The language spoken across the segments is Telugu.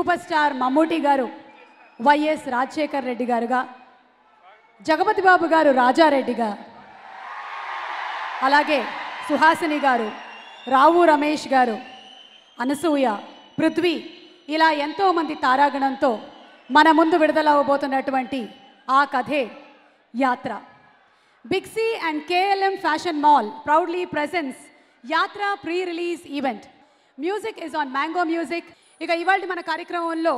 సూపర్ స్టార్ మమ్మూటి గారు వైఎస్ రాజశేఖర్ రెడ్డి గారుగా, జగపతి బాబు గారు రాజారెడ్డిగా, అలాగే సుహాసిని గారు, రావు రమేష్ గారు, అనసూయ, పృథ్వీ, ఇలా ఎంతోమంది తారాగణంతో మన ముందు విడుదలవబోతున్నటువంటి ఆ కథే యాత్ర. Big C and KLM Fashion Mall proudly presents Yatra pre-release event. Music is on Mango Music. ఇక ఇవాళ మన కార్యక్రమంలో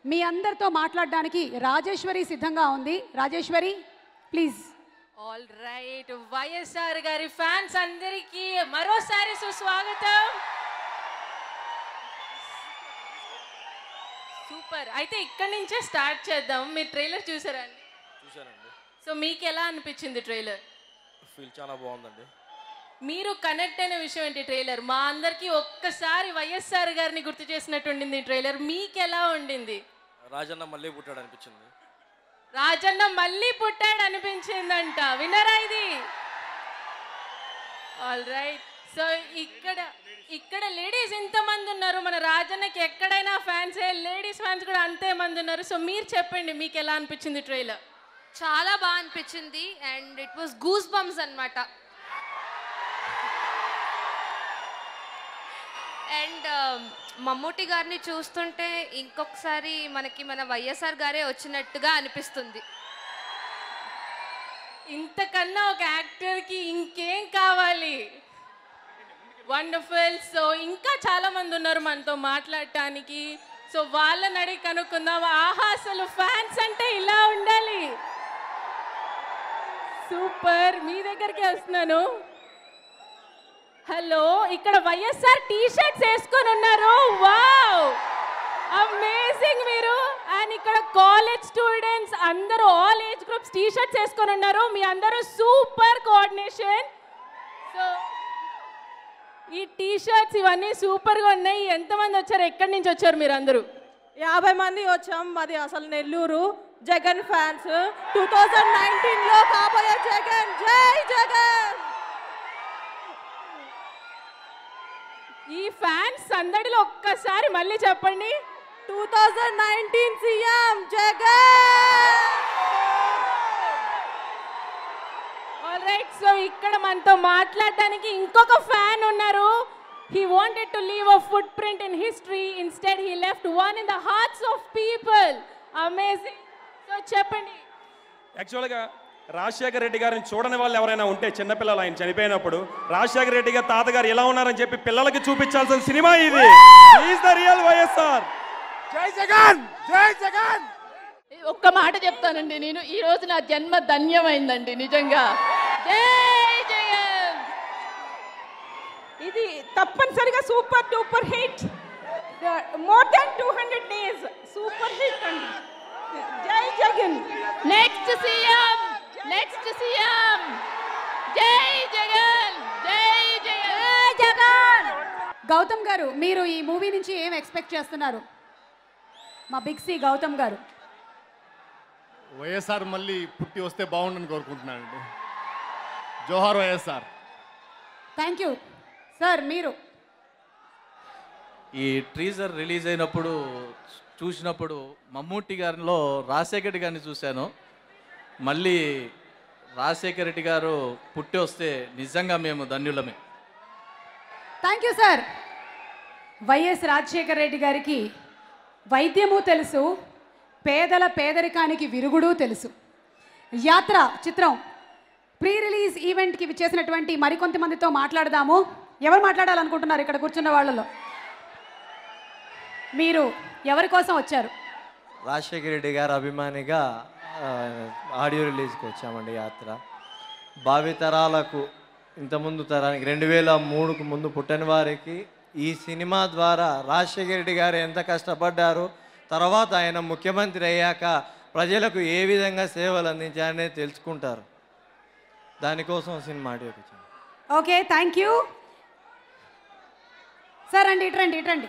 మీ అందరితో మాట్లాడడానికి రాజేశ్వరి సిద్ధంగా ఉంది. Rajeshwari please. All right, YSR గారి ఫ్యాన్స్ అందరికీ మరోసారి సుస్వాగతం. సూపర్. అయితే ఇక్కడి నుంచే స్టార్ట్ చేద్దాం. మీరు ట్రైలర్ చూసారండి? చూసానండి. సో మీకు ఎలా అనిపించింది ట్రైలర్? ఫీల్ చాలా బాగుందండి. మీరు కనెక్ట్ అయిన విషయం ఏంటి ట్రైలర్? మా అందరికీ ఒక్కసారి వైఎస్ఆర్ గారిని గుర్తు చేసినట్టు ఉండింది ట్రైలర్. మీకు ఎలా ఉండింది? రాజన్న మళ్ళీ పుట్టాడు అనిపించింది. రాజన్న మళ్ళీ పుట్టాడు అనిపించిందంట. వినరా ఇది? All right. సో ఇక్కడ లేడీస్ ఇంతమంది ఉన్నారు. మన రాజన్నకి ఎక్కడైనా ఫ్యాన్సే, లేడీస్ ఫ్యాన్స్ కూడా అంతే మంది ఉన్నారు. సో మీరు చెప్పండి, మీకు ఎలా అనిపించింది ట్రైలర్? చాలా బాగా అనిపించింది and it was goose bumps అన్నమాట. అండ్ మమ్మూటి గారిని చూస్తుంటే ఇంకొకసారి మన వైఎస్ఆర్ గారే వచ్చినట్టుగా అనిపిస్తుంది. ఇంతకన్నా ఒక యాక్టర్కి ఇంకేం కావాలి? వండర్ఫుల్. సో ఇంకా చాలా మంది ఉన్నారు మనతో మాట్లాడటానికి. సో వాళ్ళని అడిగి కనుక్కుందాం. ఆహా, అసలు ఫ్యాన్స్ అంటే ఇలా ఉండాలి. సూపర్. మీ దగ్గరికి వస్తున్నాను. హలో, ఇక్కడ వైఎస్ఆర్ టీ షర్ట్స్ వేసుకొని ఉన్నారు. వావ్, అమేజింగ్ మీరు. అండ్ ఇక్కడ కాలేజ్ స్టూడెంట్స్ అందరూ all age groups T shirts వేసుకొని ఉన్నారు. మీ అందరూ సూపర్ కోఆర్డినేషన్. సో ఈ టీ షర్ట్స్ ఇవన్నీ సూపర్గా ఉన్నాయి. ఎంతమంది వచ్చారు? ఎక్కడి నుంచి వచ్చారు మీరు అందరూ? 50 మంది వచ్చాం. మాది అసలు నెల్లూరు. జగన్ ఫ్యాన్స్. 2019లో కాబోయే జగన్. జై జగన్. ఈ ఫ్యాన్స్ సందడిలో ఒక్కసారి మళ్ళీ చెప్పండి. 2019 CM Jagan. All right. So ఇక్కడ మనతో మాట్లాడడానికి ఇంకొక ఫ్యాన్ ఉన్నారు. He wanted to leave a footprint in history. Instead, he left one in the hearts of people. Amazing. So చెప్పండి. యాక్చువల్గా రాజశేఖర రెడ్డి గారిని చూడని వాళ్ళు ఎవరైనా ఉంటే, చిన్నపిల్లలు ఆయన చనిపోయినప్పుడు రాజశేఖర రెడ్డి గారు తాతగారు ఎలా ఉన్నారని చెప్పి పిల్లలకి చూపించాల్సిన సినిమా ఇది. Is the real YSR. జై జగన్, జై జగన్. ఒక్క మాట చెప్తానండి, నేను ఈ రోజు నా జన్మ ధన్యమైందండి నిజంగా. జై జగన్. ఇది తప్పనిసరిగా super duper hit. More than 200 days super hit అండి. జై Jagan. Next CM, next CM. జై జగన్, జై జగన్, జై జగన్. గౌతమ్ గారు, మీరు ఈ మూవీ నుంచి ఏం ఎక్స్పెక్ట్ చేస్తున్నారు? మా బిగ్ సి గౌతమ్ గారు. వైఎస్ఆర్ మళ్ళీ పుట్టి వస్తే బాగుండని కోరుకుంటున్నానండి. జోహార్ వైఎస్ఆర్. Thank you sir. మీరు ఈ ట్రీజర్ రిలీజ్ అయినప్పుడు చూసినప్పుడు మమ్మూటి గారిలో రాజశేఖర రెడ్డి గారిని చూశాను. మళ్ళీ రాజశేఖర రెడ్డి గారు పుట్టి వస్తే నిజంగా మేము ధన్యులమే. Thank you sir. YS Rajasekhara Reddy గారికి వైద్యము తెలుసు, పేదల పేదరికానికి విరుగుడు తెలుసు. యాత్ర చిత్రం ప్రీ రిలీజ్ ఈవెంట్కి చేసినటువంటి మరికొంతమందితో మాట్లాడదాము. ఎవరు మాట్లాడాలనుకుంటున్నారు ఇక్కడ కూర్చున్న వాళ్ళలో? మీరు ఎవరి కోసం వచ్చారు? రాజశేఖర రెడ్డి గారు అభిమానిగా ఆడియో రిలీజ్కి వచ్చామండి. యాత్ర భావితరాలకు, ఇంతకుముందు తరానికి 2003కు ముందు పుట్టిన వారికి ఈ సినిమా ద్వారా రాజశేఖర రెడ్డి గారు ఎంత కష్టపడ్డారు, తర్వాత ఆయన ముఖ్యమంత్రి అయ్యాక ప్రజలకు ఏ విధంగా సేవలు అందించారనే తెలుసుకుంటారు. దానికోసం సినిమా ఆడియోకి వచ్చాము. Okay, thank you sir. రండి, ఇట్రండి, ఇట్రండి.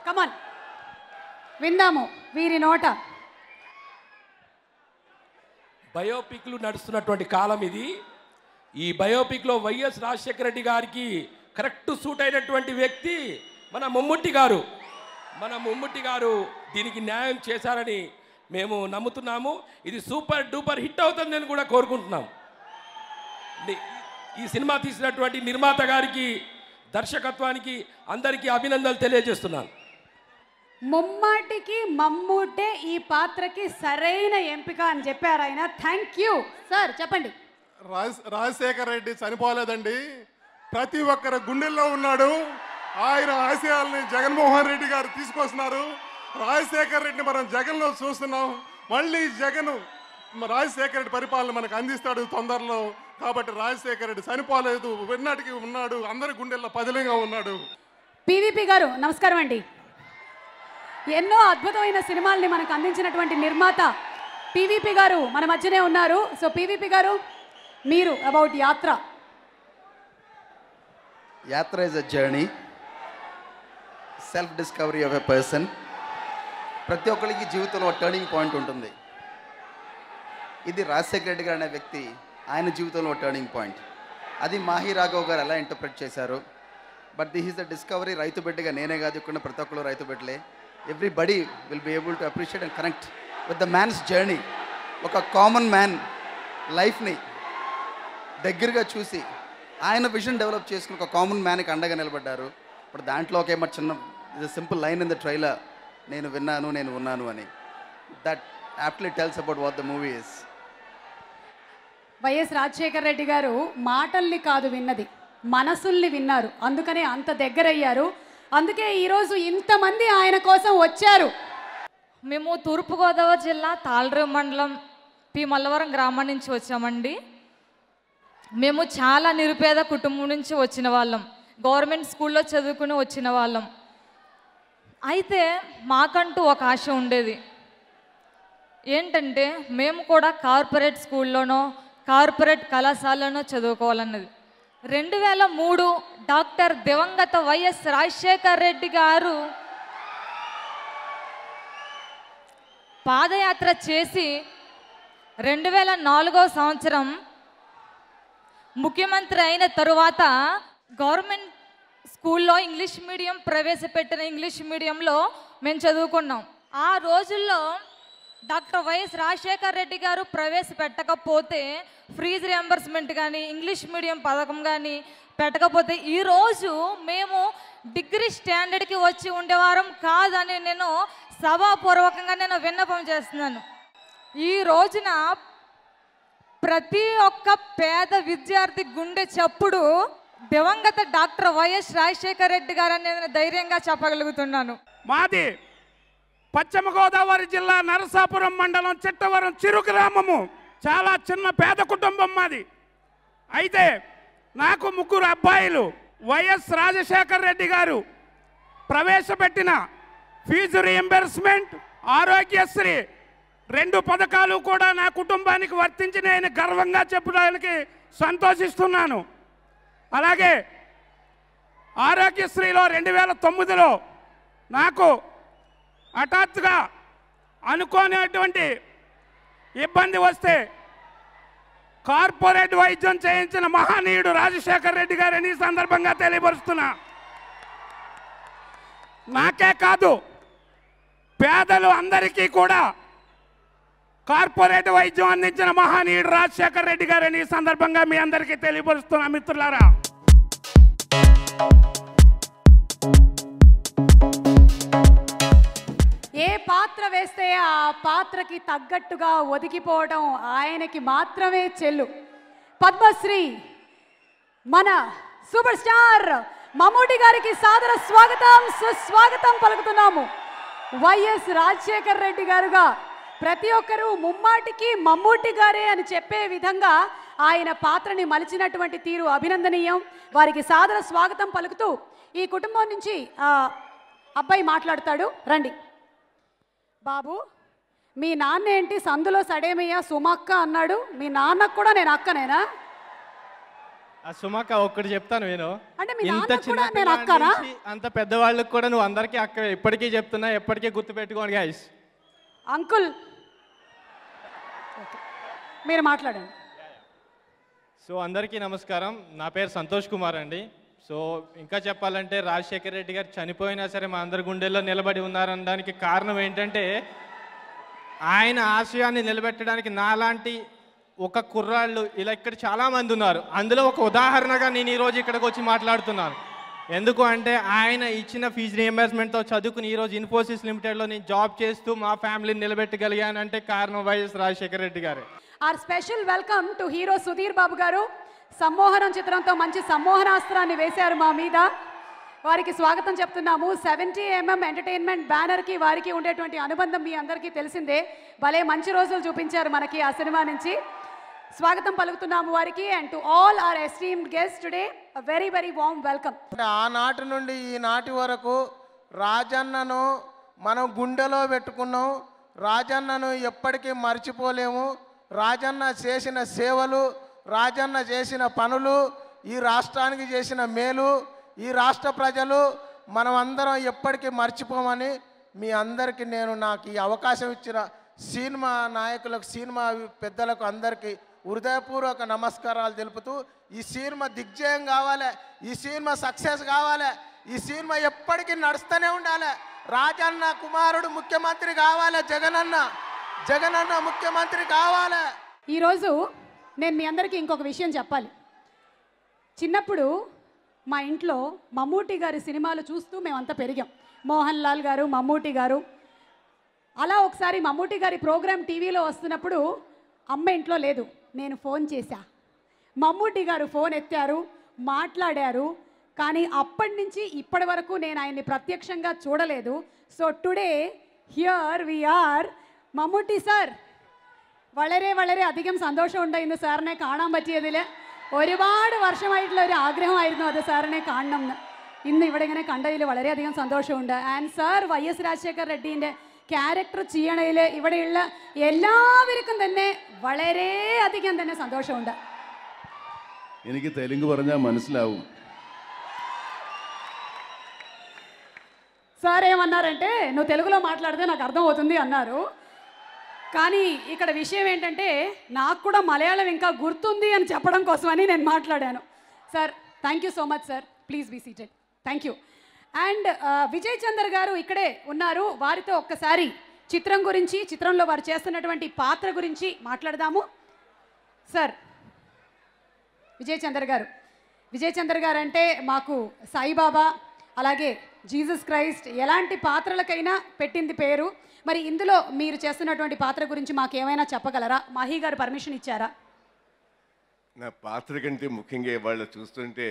కమాన్, విందాము వీరి నోట. బయోపిక్లు నడుస్తున్నటువంటి కాలం ఇది. ఈ బయోపిక్లో వైఎస్ రాజశేఖర రెడ్డి గారికి కరెక్ట్ సూట్ అయినటువంటి వ్యక్తి మన మమ్మూటి గారు. మన మమ్ముట్టి గారు దీనికి న్యాయం చేశారని మేము నమ్ముతున్నాము. ఇది సూపర్ డూపర్ హిట్ అవుతుందని కూడా కోరుకుంటున్నాం. ఈ సినిమా తీసినటువంటి నిర్మాత గారికి, దర్శకత్వానికి అందరికీ అభినందనలు తెలియజేస్తున్నాను. ముమ్మాటికి మమ్మూటే ఈ పాత్రకి సరైన ఎంపిక అని చెప్పారు ఆయన. Thank you sir. చెప్పండి. రాజశేఖర్ రెడ్డి చనిపోలేదండి, ప్రతి ఒక్కరి గుండెల్లో ఉన్నాడు. ఆయన ఆశయాల్ని జగన్మోహన్ రెడ్డి గారు తీసుకొస్తున్నారు. రాజశేఖర్ రెడ్డిని మనం జగన్లో చూస్తున్నాం. మళ్ళీ జగన్ రాజశేఖర రెడ్డి పరిపాలన మనకు అందిస్తాడు తొందరలో. కాబట్టి రాజశేఖర రెడ్డి చనిపోలేదు, వెన్నటికి ఉన్నాడు, అందరి గుండెల్లో పదిలంగా ఉన్నాడు. పివిపి గారు నమస్కారం అండి. ఎన్నో అద్భుతమైన సినిమాల్ని మనకు అందించినటువంటి నిర్మాత పివిపి గారు మన మధ్యనే ఉన్నారు. సో పివిపి గారు, మీరు అబౌట్ యాత్ర. యాత్ర is a journey, self discovery of a person. ప్రతి ఒక్కరికి జీవితంలో టర్నింగ్ పాయింట్ ఉంటుంది. ఇది రాజశేఖర రెడ్డి గారు అనే వ్యక్తి, ఆయన జీవితంలో టర్నింగ్ పాయింట్. అది మాహి రాఘవ్ గారు ఎలా ఇంటర్ప్రెట్ చేశారు. But this is the discovery. రైతు బిడ్డగా నేనే కాదు, ఇక్కడ ప్రతి ఒక్కరు రైతు బిడ్డలే. Everybody will be able to appreciate and connect with the man's journey. ఒక కామన్ మ్యాన్ లైఫ్ని దగ్గరగా చూసి ఆయన విజన్ డెవలప్ చేసుకుని ఒక కామన్ మ్యాన్కి అండగా నిలబడ్డారు. ఇప్పుడు దాంట్లో ఒకే మాట చిన్న simple line in the trailer, నేను విన్నాను, నేను ఉన్నాను అని. That aptly tells about what the movie is. YS Rajasekhara Reddy గారు మాటల్ని కాదు విన్నది, మనసుల్ని విన్నారు. అందుకనే అంత దగ్గరయ్యారు. అందుకే ఈరోజు ఇంతమంది ఆయన కోసం వచ్చారు. మేము తూర్పుగోదావరి జిల్లా తాళ్ళరేవు మండలం పి మల్లవరం గ్రామం నుంచి వచ్చామండి. మేము చాలా నిరుపేద కుటుంబం నుంచి వచ్చిన వాళ్ళం, గవర్నమెంట్ స్కూల్లో చదువుకుని వచ్చిన వాళ్ళం. అయితే మాకంటూ ఒక ఆశ ఉండేది. ఏంటంటే మేము కూడా కార్పొరేట్ స్కూల్లోనో కార్పొరేట్ కళాశాలలోనో చదువుకోవాలన్నది. 2003 డాక్టర్ దివంగత వైఎస్ రాజశేఖర్ రెడ్డి గారు పాదయాత్ర చేసి 2004వ సంవత్సరం ముఖ్యమంత్రి అయిన తరువాత గవర్నమెంట్ స్కూల్లో ఇంగ్లీష్ మీడియం ప్రవేశపెట్టిన ఇంగ్లీష్ మీడియంలో మేము చదువుకున్నాం. ఆ రోజుల్లో డాక్టర్ వైఎస్ రాజశేఖర్ రెడ్డి గారు ప్రవేశపెట్టకపోతే ఫీజు రియంబర్స్మెంట్ కానీ ఇంగ్లీష్ మీడియం పథకం కానీ పెట్టకపోతే ఈరోజు మేము డిగ్రీ స్టాండర్డ్కి వచ్చి ఉండేవారం కాదని నేను సభాపూర్వకంగా నేను విన్నపం చేస్తున్నాను. ఈ రోజున ప్రతి ఒక్క పేద విద్యార్థి గుండె చప్పుడు దివంగత డాక్టర్ వైఎస్ రాజశేఖర్ రెడ్డి గారు అని నేను ధైర్యంగా చెప్పగలుగుతున్నాను. మాది పశ్చిమ గోదావరి జిల్లా నరసాపురం మండలం చిట్టవరం చిరు గ్రామము. చాలా చిన్న పేద కుటుంబం మాది. అయితే నాకు 3 అబ్బాయిలు. వైఎస్ రాజశేఖర్ రెడ్డి గారు ప్రవేశపెట్టిన ఫీజు రీఎంబర్స్మెంట్, ఆరోగ్యశ్రీ 2 పథకాలు కూడా నా కుటుంబానికి వర్తించి నేను గర్వంగా చెప్పడానికి సంతోషిస్తున్నాను. అలాగే ఆరోగ్యశ్రీలో 2009లో నాకు హఠాత్తుగా అనుకోనేటువంటి ఇబ్బంది వస్తే కార్పొరేట్ వైద్యం చేయించిన మహనీయుడు రాజశేఖర్ రెడ్డి గారని సందర్భంగా తెలియపరుస్తున్నా. నాకే కాదు, పేదలు అందరికీ కూడా కార్పొరేట్ వైద్యం అందించిన మహనీయుడు రాజశేఖర్ రెడ్డి గారని సందర్భంగా మీ అందరికీ తెలియపరుస్తున్నా మిత్రులారా. ఏ పాత్ర వేస్తే ఆ పాత్రకి తగ్గట్టుగా ఒదిగిపోవడం ఆయనకి మాత్రమే చెల్లు. పద్మశ్రీ మన సూపర్ స్టార్ మమ్ముట్టి గారికి సాదర స్వాగతం, సుస్వాగతం పలుకుతున్నాము. వైఎస్ రాజశేఖర్ రెడ్డి గారుగా ప్రతి ఒక్కరూ ముమ్మాటికి మమ్ముట్టి గారే అని చెప్పే విధంగా ఆయన పాత్రని మలిచినటువంటి తీరు అభినందనీయం. వారికి సాదర స్వాగతం పలుకుతూ ఈ కుటుంబం నుంచి అబ్బాయి మాట్లాడతాడు. రండి బాబు. మీ నాన్న ఏంటి సందులో సడేమయ్య సుమక్క అన్నాడు? మీ నాన్నకు కూడా నేను అక్కనేనా? సుమక్క ఒక్కటి చెప్తాను నేను. అంటే మీ ఇంత చిన్న నేను అక్కనా? అంత పెద్దవాళ్ళకి కూడా నువ్వు అందరికీ అక్క, ఎప్పటికీ చెప్తున్నా, ఎప్పటికీ గుర్తుపెట్టుకోండి గైస్. అంకుల్ మీరు మాట్లాడండి. సో అందరికీ నమస్కారం. నా పేరు సంతోష్ కుమార్ అండి. సో ఇంకా చెప్పాలంటే రాజశేఖర రెడ్డి గారు చనిపోయినా సరే మా అందరి గుండెల్లో నిలబడి ఉన్నారనడానికి కారణం ఏంటంటే ఆయన ఆశయాన్ని నిలబెట్టడానికి నాలాంటి ఒక కుర్రాళ్ళు ఇలా ఇక్కడ చాలామంది ఉన్నారు. అందులో ఒక ఉదాహరణగా నేను ఈరోజు ఇక్కడికి వచ్చి మాట్లాడుతున్నాను. ఎందుకు అంటే ఆయన ఇచ్చిన ఫీజు రియంబర్స్మెంట్తో చదువుకుని ఈరోజు ఇన్ఫోసిస్ లిమిటెడ్లో నేను జాబ్ చేస్తూ మా ఫ్యామిలీని నిలబెట్టగలిగానంటే కారణం వైఎస్ రాజశేఖర రెడ్డి గారే. Our special welcome to hero Sudheer Babu గారు. సమ్మోహనం చిత్రంతో మంచి సమ్మోహనాస్త్రాన్ని వేశారు మా మీద. వారికి స్వాగతం చెప్తున్నాము. 70mm ఎంటర్టైన్మెంట్ బ్యానర్కి వారికి ఉండేటువంటి అనుబంధం మీ అందరికీ తెలిసిందే. భలే మంచి రోజులు చూపించారు మనకి ఆ సినిమా నుంచి. స్వాగతం పలుకుతున్నాము వారికి. And to all our esteemed guest today a very very warm welcome. ఆనాటి నుండి ఈనాటి వరకు రాజన్నను మనం గుండెలో పెట్టుకున్నాం. రాజన్నను ఎప్పటికీ మర్చిపోలేము. రాజన్న చేసిన సేవలు, రాజన్న చేసిన పనులు, ఈ రాష్ట్రానికి చేసిన మేలు, ఈ రాష్ట్ర ప్రజలు మనం అందరం ఎప్పటికీ మర్చిపోమని మీ అందరికీ నేను నాకు ఈ అవకాశం ఇచ్చిన సినిమా నాయకులకు, సినిమా పెద్దలకు అందరికీ హృదయపూర్వక నమస్కారాలు తెలుపుతూ ఈ సినిమా దిగ్జయం కావాలి, ఈ సినిమా సక్సెస్ కావాలి, ఈ సినిమా ఎప్పటికీ నడుస్తూనే ఉండాలి. రాజన్న కుమారుడు ముఖ్యమంత్రి కావాలి, జగనన్న ముఖ్యమంత్రి కావాలి. ఈరోజు నేను మీ అందరికీ ఇంకొక విషయం చెప్పాలి. చిన్నప్పుడు మా ఇంట్లో మమ్మూటి గారి సినిమాలు చూస్తూ మేమంతా పెరిగాం. మోహన్ లాల్ గారు, మమ్మూటి గారు. అలా ఒకసారి మమ్మూటి గారి ప్రోగ్రామ్ టీవీలో వస్తున్నప్పుడు అమ్మ ఇంట్లో లేదు. నేను ఫోన్ చేశా. మమ్మూటి గారు ఫోన్ ఎత్తారు, మాట్లాడారు. కానీ అప్పటి నుంచి ఇప్పటి వరకు నేను ఆయన్ని ప్రత్యక్షంగా చూడలేదు. So today here we are. Mammootty sir, വളരെ വളരെ അധികം സന്തോഷമുണ്ട് ഇന്ന് സാറിനെ കാണാൻ പറ്റിയതിൽ. ഒരുപാട് വർഷമായിട്ടുള്ള ഒരു ആഗ്രഹമായിരുന്നു അത് സാറിനെ കാണണം എന്ന്. ഇന്ന് ഇവിടെ ഇങ്ങനെ കണ്ടതിൽ വളരെയധികം സന്തോഷമുണ്ട്. ആൻഡ് സാർ YS രാജശേഖർ റെഡ്ഡിൻ്റെ ക്യാരക്ടർ ചെയ്യണതിൽ ഇവിടെയുള്ള എല്ലാവർക്കും തന്നെ വളരെയധികം തന്നെ സന്തോഷമുണ്ട്. എനിക്ക് തെലുങ്ക് പറഞ്ഞാൽ മനസ്സിലാവും. సార్ ఏమన్నారంటే నువ్వు తెలుగులో మాట్లాడితే నాకు అర్థమవుతుంది అన్నారు. కానీ ఇక్కడ విషయం ఏంటంటే నాకు కూడా మలయాళం ఇంకా గుర్తుంది అని చెప్పడం కోసమని నేను మాట్లాడాను. Sir thank you so much sir. Please be seated. Thank you. And Vijay Chander garu ఇక్కడే ఉన్నారు. వారితో ఒక్కసారి చిత్రం గురించి, చిత్రంలో వారు చేస్తున్నటువంటి పాత్ర గురించి మాట్లాడదాము. సార్ విజయ్ చందర్ గారు అంటే మాకు సాయిబాబా, అలాగే జీసస్ క్రైస్ట్, ఎలాంటి పాత్రలకైనా పెట్టింది పేరు. మరి ఇందులో మీరు చేస్తున్నటువంటి పాత్ర గురించి మాకు ఏమైనా చెప్పగలరా? మాహి గారు పర్మిషన్ ఇచ్చారా? నా పాత్ర కంటే ముఖ్యంగా ఇవాళ చూస్తుంటే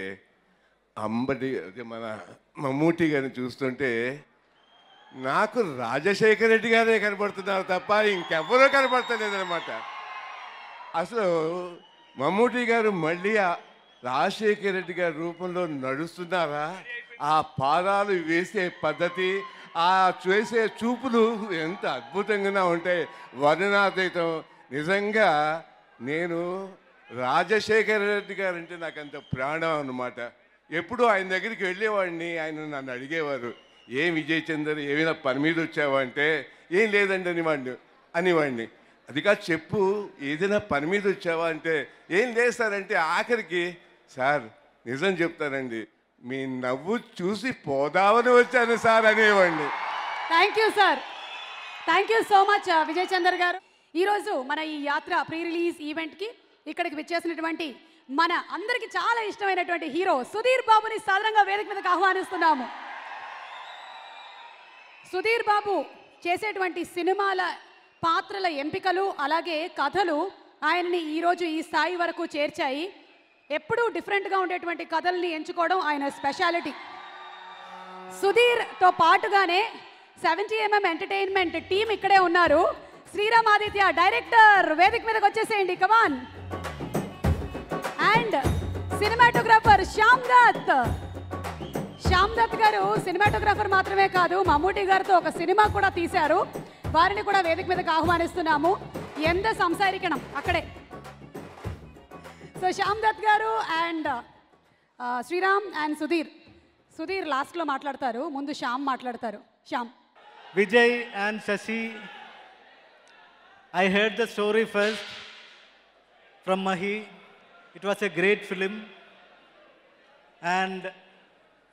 అంబటి అదే మన మమ్మూటి గారిని చూస్తుంటే నాకు రాజశేఖర రెడ్డి గారే కనబడుతున్నారు తప్ప ఇంకెవ్వరూ కనబడతలేదన్నమాట. అసలు మమ్మూటి గారు మళ్ళీ రాజశేఖర రెడ్డి గారి రూపంలో నడుస్తున్నారా? ఆ పాదాలు వేసే పద్ధతి, ఆ చేసే చూపులు ఎంత అద్భుతంగా ఉంటాయి, వర్ణనాతీతం. నిజంగా నేను రాజశేఖర రెడ్డి గారు అంటే నాకు అంత ప్రాణం అన్నమాట. ఎప్పుడు ఆయన దగ్గరికి వెళ్ళేవాడిని, ఆయన నన్ను అడిగేవారు, ఏం విజయ్ చందర్ ఏమైనా పని మీద వచ్చావా అంటే, ఏం లేదండి అనేవాడిని. అది కాదు చెప్పు, ఏదైనా పని మీద వచ్చావా అంటే, ఏం లేదు సార్ అంటే, ఆఖరికి సార్ నిజం చెప్తానండి, మీ నవ్వు చూసి పోదామని వచ్చాను సార్ అనేవాడిని. Thank you sir. Thank you so much Vijay Chander గారు. ఈరోజు మన ఈ యాత్ర ప్రీ రిలీజ్ ఈవెంట్కి ఇక్కడికి విచ్చేసినటువంటి మన అందరికీ చాలా ఇష్టమైనటువంటి హీరో సుధీర్ బాబుని సాధారణంగా వేదిక మీదకి ఆహ్వానిస్తున్నాము. సుధీర్ బాబు చేసేటువంటి సినిమాల పాత్రల ఎంపికలు, అలాగే కథలు ఆయనని ఈరోజు ఈ స్థాయి వరకు చేర్చాయి. ఎప్పుడూ డిఫరెంట్గా ఉండేటువంటి కథల్ని ఎంచుకోవడం ఆయన స్పెషాలిటీ. సుధీర్తో పాటుగానే 70mm ఎంటర్టైన్మెంట్ టీం ఇక్కడే ఉన్నారు. శ్రీరామ్ ఆదిత్య డైరెక్టర్ వేదిక మీదకి వచ్చేసేయండి, కమాన్. అండ్ సినిమాటోగ్రాఫర్ శ్యామ్ దత్ గారు సినిమాటోగ్రాఫర్ మాత్రమే కాదు, మమ్మూటి గారితో ఒక సినిమా కూడా తీశారు. వారిని కూడా వేదిక మీదకి ఆహ్వానిస్తున్నాము. ఎంత సంసారికణం అక్కడే. సో శ్యామ్ దత్ గారు అండ్ శ్రీరామ్ అండ్ సుధీర్ లాస్ట్లో మాట్లాడతారు, ముందు శ్యామ్ మాట్లాడతారు. Shyam. Vijay and Shashi, I heard the story first from Mahi. It was a great film. and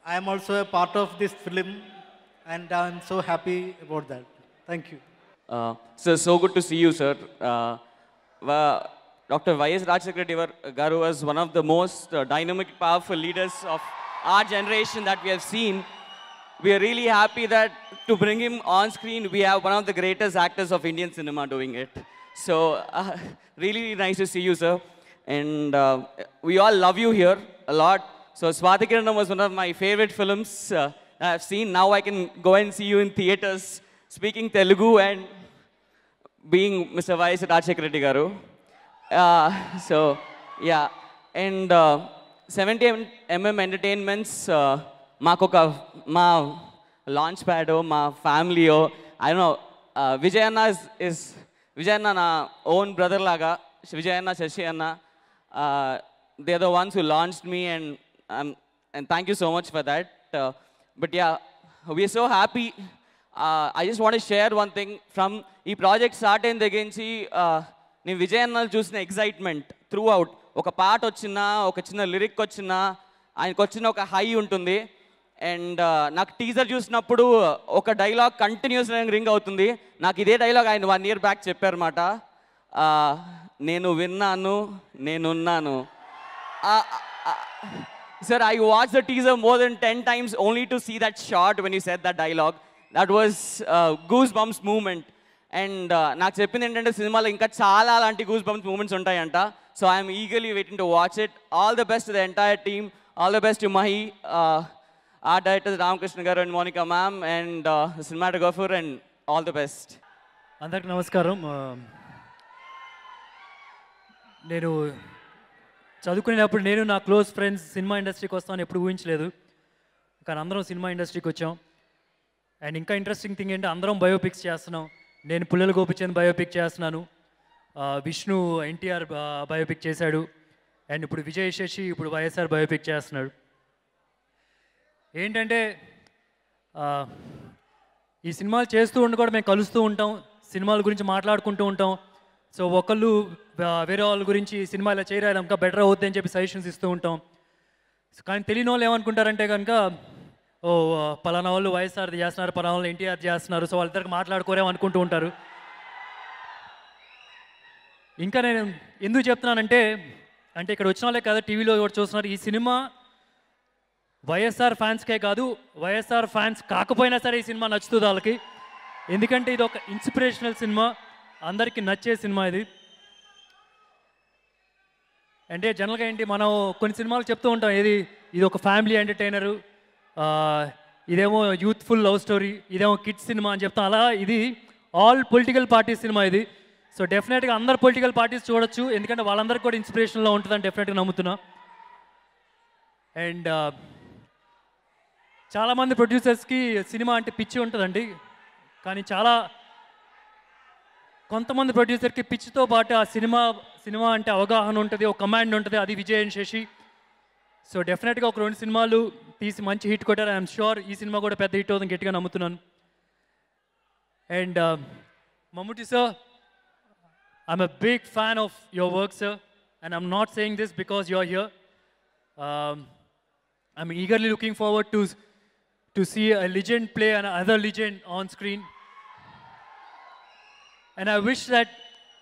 I am also a part of this film, and I am so happy about that. Thank you. Sir, so good to see you, sir. Dr. Y.S. Rajshekar Reddy Garu was one of the most dynamic, powerful leaders of our generation that we have seen. We are really happy that to bring him on screen, we have one of the greatest actors of Indian cinema doing it. So, really nice to see you, sir. And we all love you here a lot. So, Swati Kiranam was one of my favorite films I have seen. Now I can go and see you in theaters, speaking Telugu and being Mr. Y.S. Rajshekar Reddy Garu. So, yeah. And 70mm Entertainments, ma launch pad, ma family, I don't know, Vijayanna is Vijayanna na own brother laga, Vijayanna, Shashi Anna, they are the ones who launched me, and thank you so much for that. But yeah, we are so happy. I just want to share one thing from ఈ ప్రాజెక్ట్ స్టార్ట్ అయిన దగ్గర నుంచి నేను విజయన్నలు చూసిన ఎగ్జైట్మెంట్ త్రూ అవుట్. ఒక పాట వచ్చినా, ఒక చిన్న లిరిక్ వచ్చినా, ఆయనకు వచ్చిన ఒక హై ఉంటుంది. అండ్ నాకు టీజర్ చూసినప్పుడు ఒక డైలాగ్ కంటిన్యూస్ రింగ్ అవుతుంది. నాకు ఇదే డైలాగ్ ఆయన 1 year బ్యాక్ చెప్పారన్నమాట. నేను విన్నాను, నేనున్నాను. Sir, I watched the teaser more than 10 times only to see that shot when you said that dialogue. That was goosebumps moment. And నాకు చెప్పింది ఏంటంటే సినిమాలో ఇంకా చాలా అలాంటి goosebumps moments ఉంటాయంట. So I am eagerly waiting to watch it. All the best to the entire team. All the best to Mahi, our directors Ramakrishna garu and Monica ma'am, and the cinematographer, and all the best. అందరికి నమస్కారం. నేను చదువుకునేటప్పుడు నేను నా క్లోజ్ ఫ్రెండ్స్ సినిమా ఇండస్ట్రీకి వస్తామని ఎప్పుడు ఊహించలేదు. కానీ అందరం సినిమా ఇండస్ట్రీకి వచ్చాం. అండ్ ఇంకా ఇంట్రెస్టింగ్ థింగ్ ఏంటి, అందరం బయోపిక్స్ చేస్తున్నాం. నేను పుల్లల గోపిచంద్ బయోపిక్ చేస్తున్నాను, విష్ణు ఎన్టీఆర్ బయోపిక్ చేశాడు, అండ్ ఇప్పుడు విజయ్ శశి ఇప్పుడు వైఎస్ఆర్ బయోపిక్ చేస్తున్నాడు. ఏంటంటే ఈ సినిమాలు చేస్తూ ఉండి కూడా మేము కలుస్తూ ఉంటాం, సినిమాల గురించి మాట్లాడుకుంటూ ఉంటాం. సో ఒకళ్ళు వేరే వాళ్ళ గురించి సినిమా ఇలా చేయరాలి ఇంకా బెటర్ అవుద్ది అని చెప్పి సజెషన్స్ ఇస్తూ ఉంటాం. కానీ తెలియని వాళ్ళు ఏమనుకుంటారంటే కనుక ఓ పలానా వాళ్ళు వైఎస్ఆర్ది చేస్తున్నారు, పలానా వాళ్ళు ఎన్టీఆర్ చేస్తున్నారు, సో వాళ్ళిద్దరికి మాట్లాడుకోరేమో అనుకుంటూ ఉంటారు. ఇంకా నేను ఎందుకు చెప్తున్నానంటే ఇక్కడ వచ్చిన వాళ్ళే కదా టీవీలో కూడా చూస్తున్నారు. ఈ సినిమా వైఎస్ఆర్ ఫ్యాన్స్కే కాదు, వైఎస్ఆర్ ఫ్యాన్స్ కాకపోయినా సరే ఈ సినిమా నచ్చుతుంది వాళ్ళకి. ఎందుకంటే ఇది ఒక ఇన్స్పిరేషనల్ సినిమా, అందరికీ నచ్చే సినిమా ఇది. అంటే జనరల్గా ఏంటి మనం కొన్ని సినిమాలు చెప్తూ ఉంటాం, ఇది ఒక ఫ్యామిలీ ఎంటర్టైనరు, ఇదేమో యూత్ఫుల్ లవ్ స్టోరీ, ఇదేమో కిడ్స్ సినిమా అని చెప్తాం. అలా ఇది ఆల్ పొలిటికల్ పార్టీస్ సినిమా ఇది. సో డెఫినెట్గా అందరు పొలిటికల్ పార్టీస్ చూడొచ్చు, ఎందుకంటే వాళ్ళందరికీ కూడా ఇన్స్పిరేషన్లో ఉంటుందని డెఫినెట్గా నమ్ముతున్నా. అండ్ చాలామంది ప్రొడ్యూసర్స్కి సినిమా అంటే పిచ్చి ఉంటుందండి, కానీ కొంతమంది ప్రొడ్యూసర్కి పిచ్చితో పాటు ఆ సినిమా అంటే అవగాహన ఉంటుంది, ఒక కమాండ్ ఉంటుంది. అది విజయ్ అండ్ శశి. సో డెఫినెట్గా ఒక 2 సినిమాలు తీసి మంచి హిట్ కొట్టారు. ఐఎమ్ షూర్ ఈ సినిమా కూడా పెద్ద హిట్ అవుతుంది, గట్టిగా నమ్ముతున్నాను. And Mammootty sir, I'm a big fan of your work sir, and I'm not saying this because you are here. I'm eagerly looking forward to see a legend play and other legend on screen. And I wish that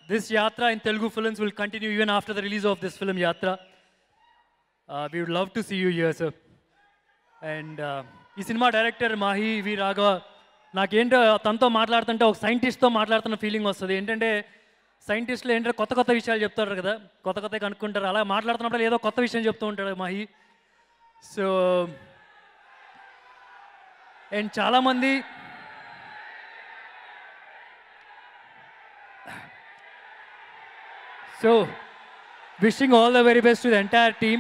this Yatra in Telugu films will continue even after the release of this film Yatra. We would love to see you here, sir. And ఈ సినిమా డైరెక్టర్ మాహి వి రాఘవ, నాకేంటో తనతో మాట్లాడుతుంటే ఒక సైంటిస్ట్తో మాట్లాడుతున్న ఫీలింగ్ వస్తుంది. ఏంటంటే సైంటిస్టులు ఏంటంటే కొత్త విషయాలు చెప్తారు కదా, కొత్త కనుక్కుంటారు. అలా మాట్లాడుతున్నప్పుడు ఏదో కొత్త విషయం చెప్తూ ఉంటాడు మాహి. సో అండ్ చాలామంది So, wishing all the very best to the entire team.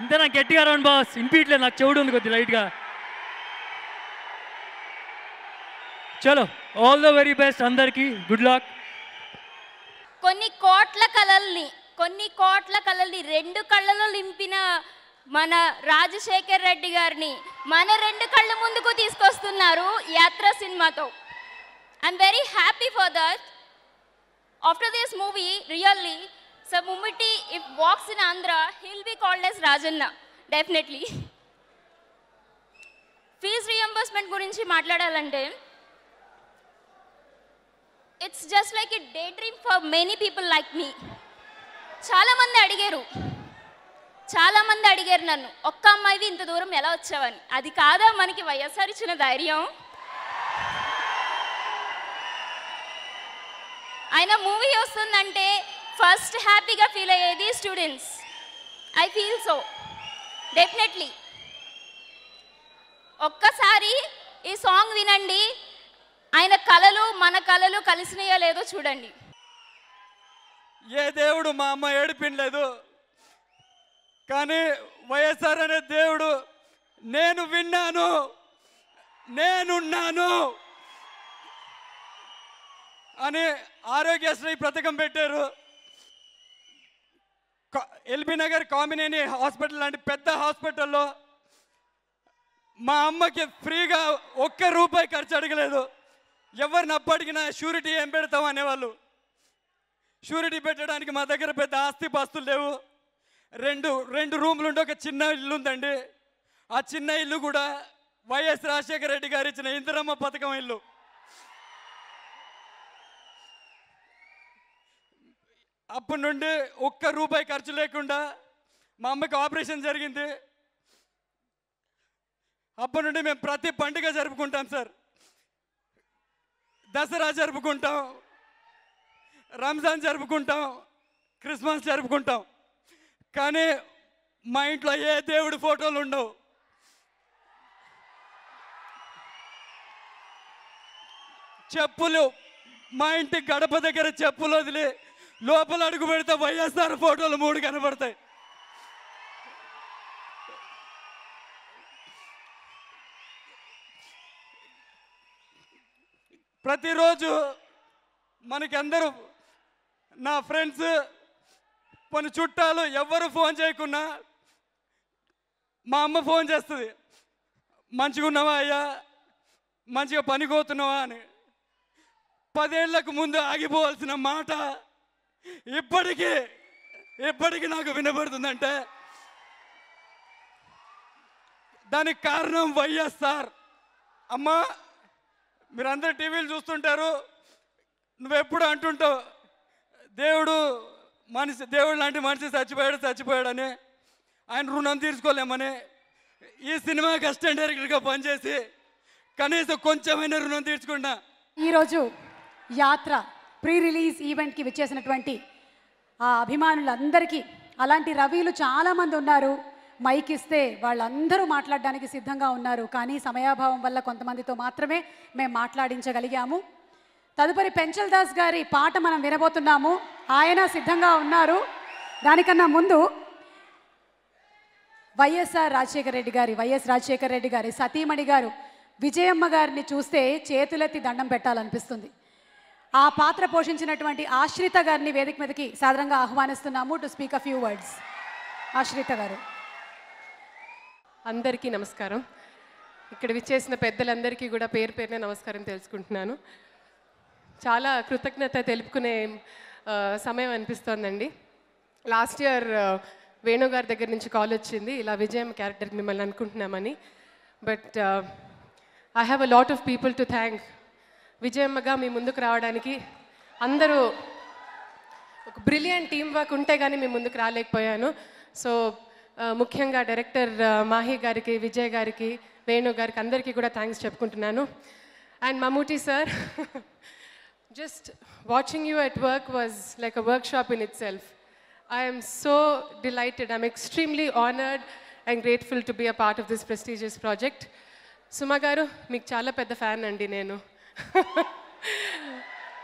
ఇంత నాకు గట్టిగా రాను బాస్, ఇన్పీట్లే, నాకు చెవుడు ఉంది కొద్ది లైట్గా. చలో, ఆల్ ద వెరీ బెస్ట్ అందరికీ, గుడ్ లక్. కొన్ని కోట్ల కళల్ని 2 కళ్ళలో నింపిన మన రాజశేఖర్ రెడ్డి గారిని మన 2 కళ్ళ ముందుకు తీసుకొస్తున్నారు యాత్ర సినిమాతో. I'm very happy for that. After this movie, really, so Mummutti, if walks in Andhra, he'll be called as Rajanna, definitely. Fees reimbursement gurinchi matladalante, it's just like a daydream for many people like me. చాలా మంది అడిగారు నన్ను, ఒక్క అమ్మాయివి ఇంత దూరం ఎలా వచ్చావని. అది కాదా మనకి వైఎస్ఆర్ ఇచ్చిన ధైర్యం. ఆయన మూవీ వస్తుందంటే ఫస్ట్ హ్యాపీగా ఫీల్ అయ్యేది students. I feel so definitely. ఒక్కసారి ఈ సాంగ్ వినండి, ఆయన కళలు మన కళలు కలిసినాయో లేదో చూడండి. ఏ దేవుడు మా అమ్మ ఏడిపిండలేదు, కానీ వైఎస్ఆర్ అనే దేవుడు నేను విన్నాను, నేనున్నాను అని ఆరోగ్యశ్రీ పథకం పెట్టారు. ఎల్బీ నగర్ కామినేని హాస్పిటల్ లాంటి పెద్ద హాస్పిటల్లో మా అమ్మకి ఫ్రీగా ₹1 ఖర్చు అడగలేదు. ఎవరిని అప్పటికినా షూరిటీ ఏం పెడతాం అనేవాళ్ళు. షూరిటీ పెట్టడానికి మా దగ్గర పెద్ద ఆస్తి పాస్తులు లేవు. రెండు రూమ్లు ఉంటే ఒక చిన్న ఇల్లు ఉందండి. ఆ చిన్న ఇల్లు కూడా వైఎస్ రాజశేఖర రెడ్డి గారు ఇచ్చిన ఇందిరమ్మ పథకం ఇల్లు. అప్పటి నుండి ₹1 ఖర్చు లేకుండా మా అమ్మకి ఆపరేషన్ జరిగింది. అప్పటి నుండి మేము ప్రతి పండుగ జరుపుకుంటాం సార్. దసరా జరుపుకుంటాం, రంజాన్ జరుపుకుంటాం, క్రిస్మస్ జరుపుకుంటాం. కానీ మా ఇంట్లో ఏ దేవుడి ఫోటోలు ఉండవు. చెప్పులు మా ఇంటి గడప దగ్గర చెప్పులు వదిలి లోపల అడుగు పెడితే వైఎస్ఆర్ ఫోటోలు 3 కనబడతాయి. ప్రతిరోజు మనకి అందరూ నా ఫ్రెండ్స్ కొన్ని చుట్టాలు ఎవరు ఫోన్ చేయకున్నా మా అమ్మ ఫోన్ చేస్తుంది, మంచిగా ఉన్నావా అయ్యా, మంచిగా పనికోతున్నావా అని. 10 ఏళ్లకు ముందు ఆగిపోవాల్సిన మాట ఇప్పటికీ నాకు వినబడుతుందంటే దానికి కారణం వైఎస్ఆర్. అమ్మా, మీరందరూ టీవీలు చూస్తుంటారు, నువ్వెప్పుడు అంటుంటావు దేవుడు లాంటి మనిషి చచ్చిపోయాడని, ఆయన రుణం తీర్చుకోలేమని. ఈ సినిమాకి అసిస్టెంట్ డైరెక్టర్గా పనిచేసి కనీసం కొంచెమైనా రుణం తీర్చుకున్నా. ఈరోజు యాత్ర ప్రీ రిలీజ్ ఈవెంట్కి విచ్చేసినటువంటి ఆ అభిమానులందరికీ, అలాంటి రవిలు చాలామంది ఉన్నారు, మైక్ ఇస్తే వాళ్ళందరూ మాట్లాడడానికి సిద్ధంగా ఉన్నారు. కానీ సమయాభావం వల్ల కొంతమందితో మాత్రమే మేము మాట్లాడించగలిగాము. తదుపరి పెంచల్ దాస్ గారి పాట మనం వినబోతున్నాము. ఆయన సిద్ధంగా ఉన్నారు. దానికన్నా ముందు వైఎస్ రాజశేఖర రెడ్డి గారి సతీమణి గారు విజయమ్మ గారిని చూస్తే చేతులెత్తి దండం పెట్టాలనిపిస్తుంది. ఆ పాత్ర పోషించినటువంటి ఆశ్రిత గారిని వేదిక మీదకి సాదరంగా ఆహ్వానిస్తున్నాము to speak a few words. Ashrita గారు. అందరికీ నమస్కారం. ఇక్కడ విచ్చేసిన పెద్దలందరికీ కూడా పేరు పేరున నమస్కారం తెలుసుకుంటున్నాను. చాలా కృతజ్ఞత తెలుపుకునే సమయం అనిపిస్తోందండి. లాస్ట్ ఇయర్ వేణుగారి దగ్గర నుంచి కాల్ వచ్చింది, ఇలా విజయమ్మ క్యారెక్టర్కి మిమ్మల్ని అనుకుంటున్నామని. But I have a lot of people to thank. విజయమ్మగా మీ ముందుకు రావడానికి అందరూ ఒక బ్రిలియంట్ టీమ్ వర్క్ ఉంటే కానీ మీ ముందుకు రాలేకపోయాను. సో ముఖ్యంగా డైరెక్టర్ మాహి గారికి, విజయ్ గారికి, వేణు గారికి అందరికీ కూడా థ్యాంక్స్ చెప్పుకుంటున్నాను. And Mammootty sir, just watching you at work was like a workshop in itself. I am so delighted. I'm extremely honored and grateful to be a part of this prestigious project. Suma garu, meeku chaala pedda fan andi nenu.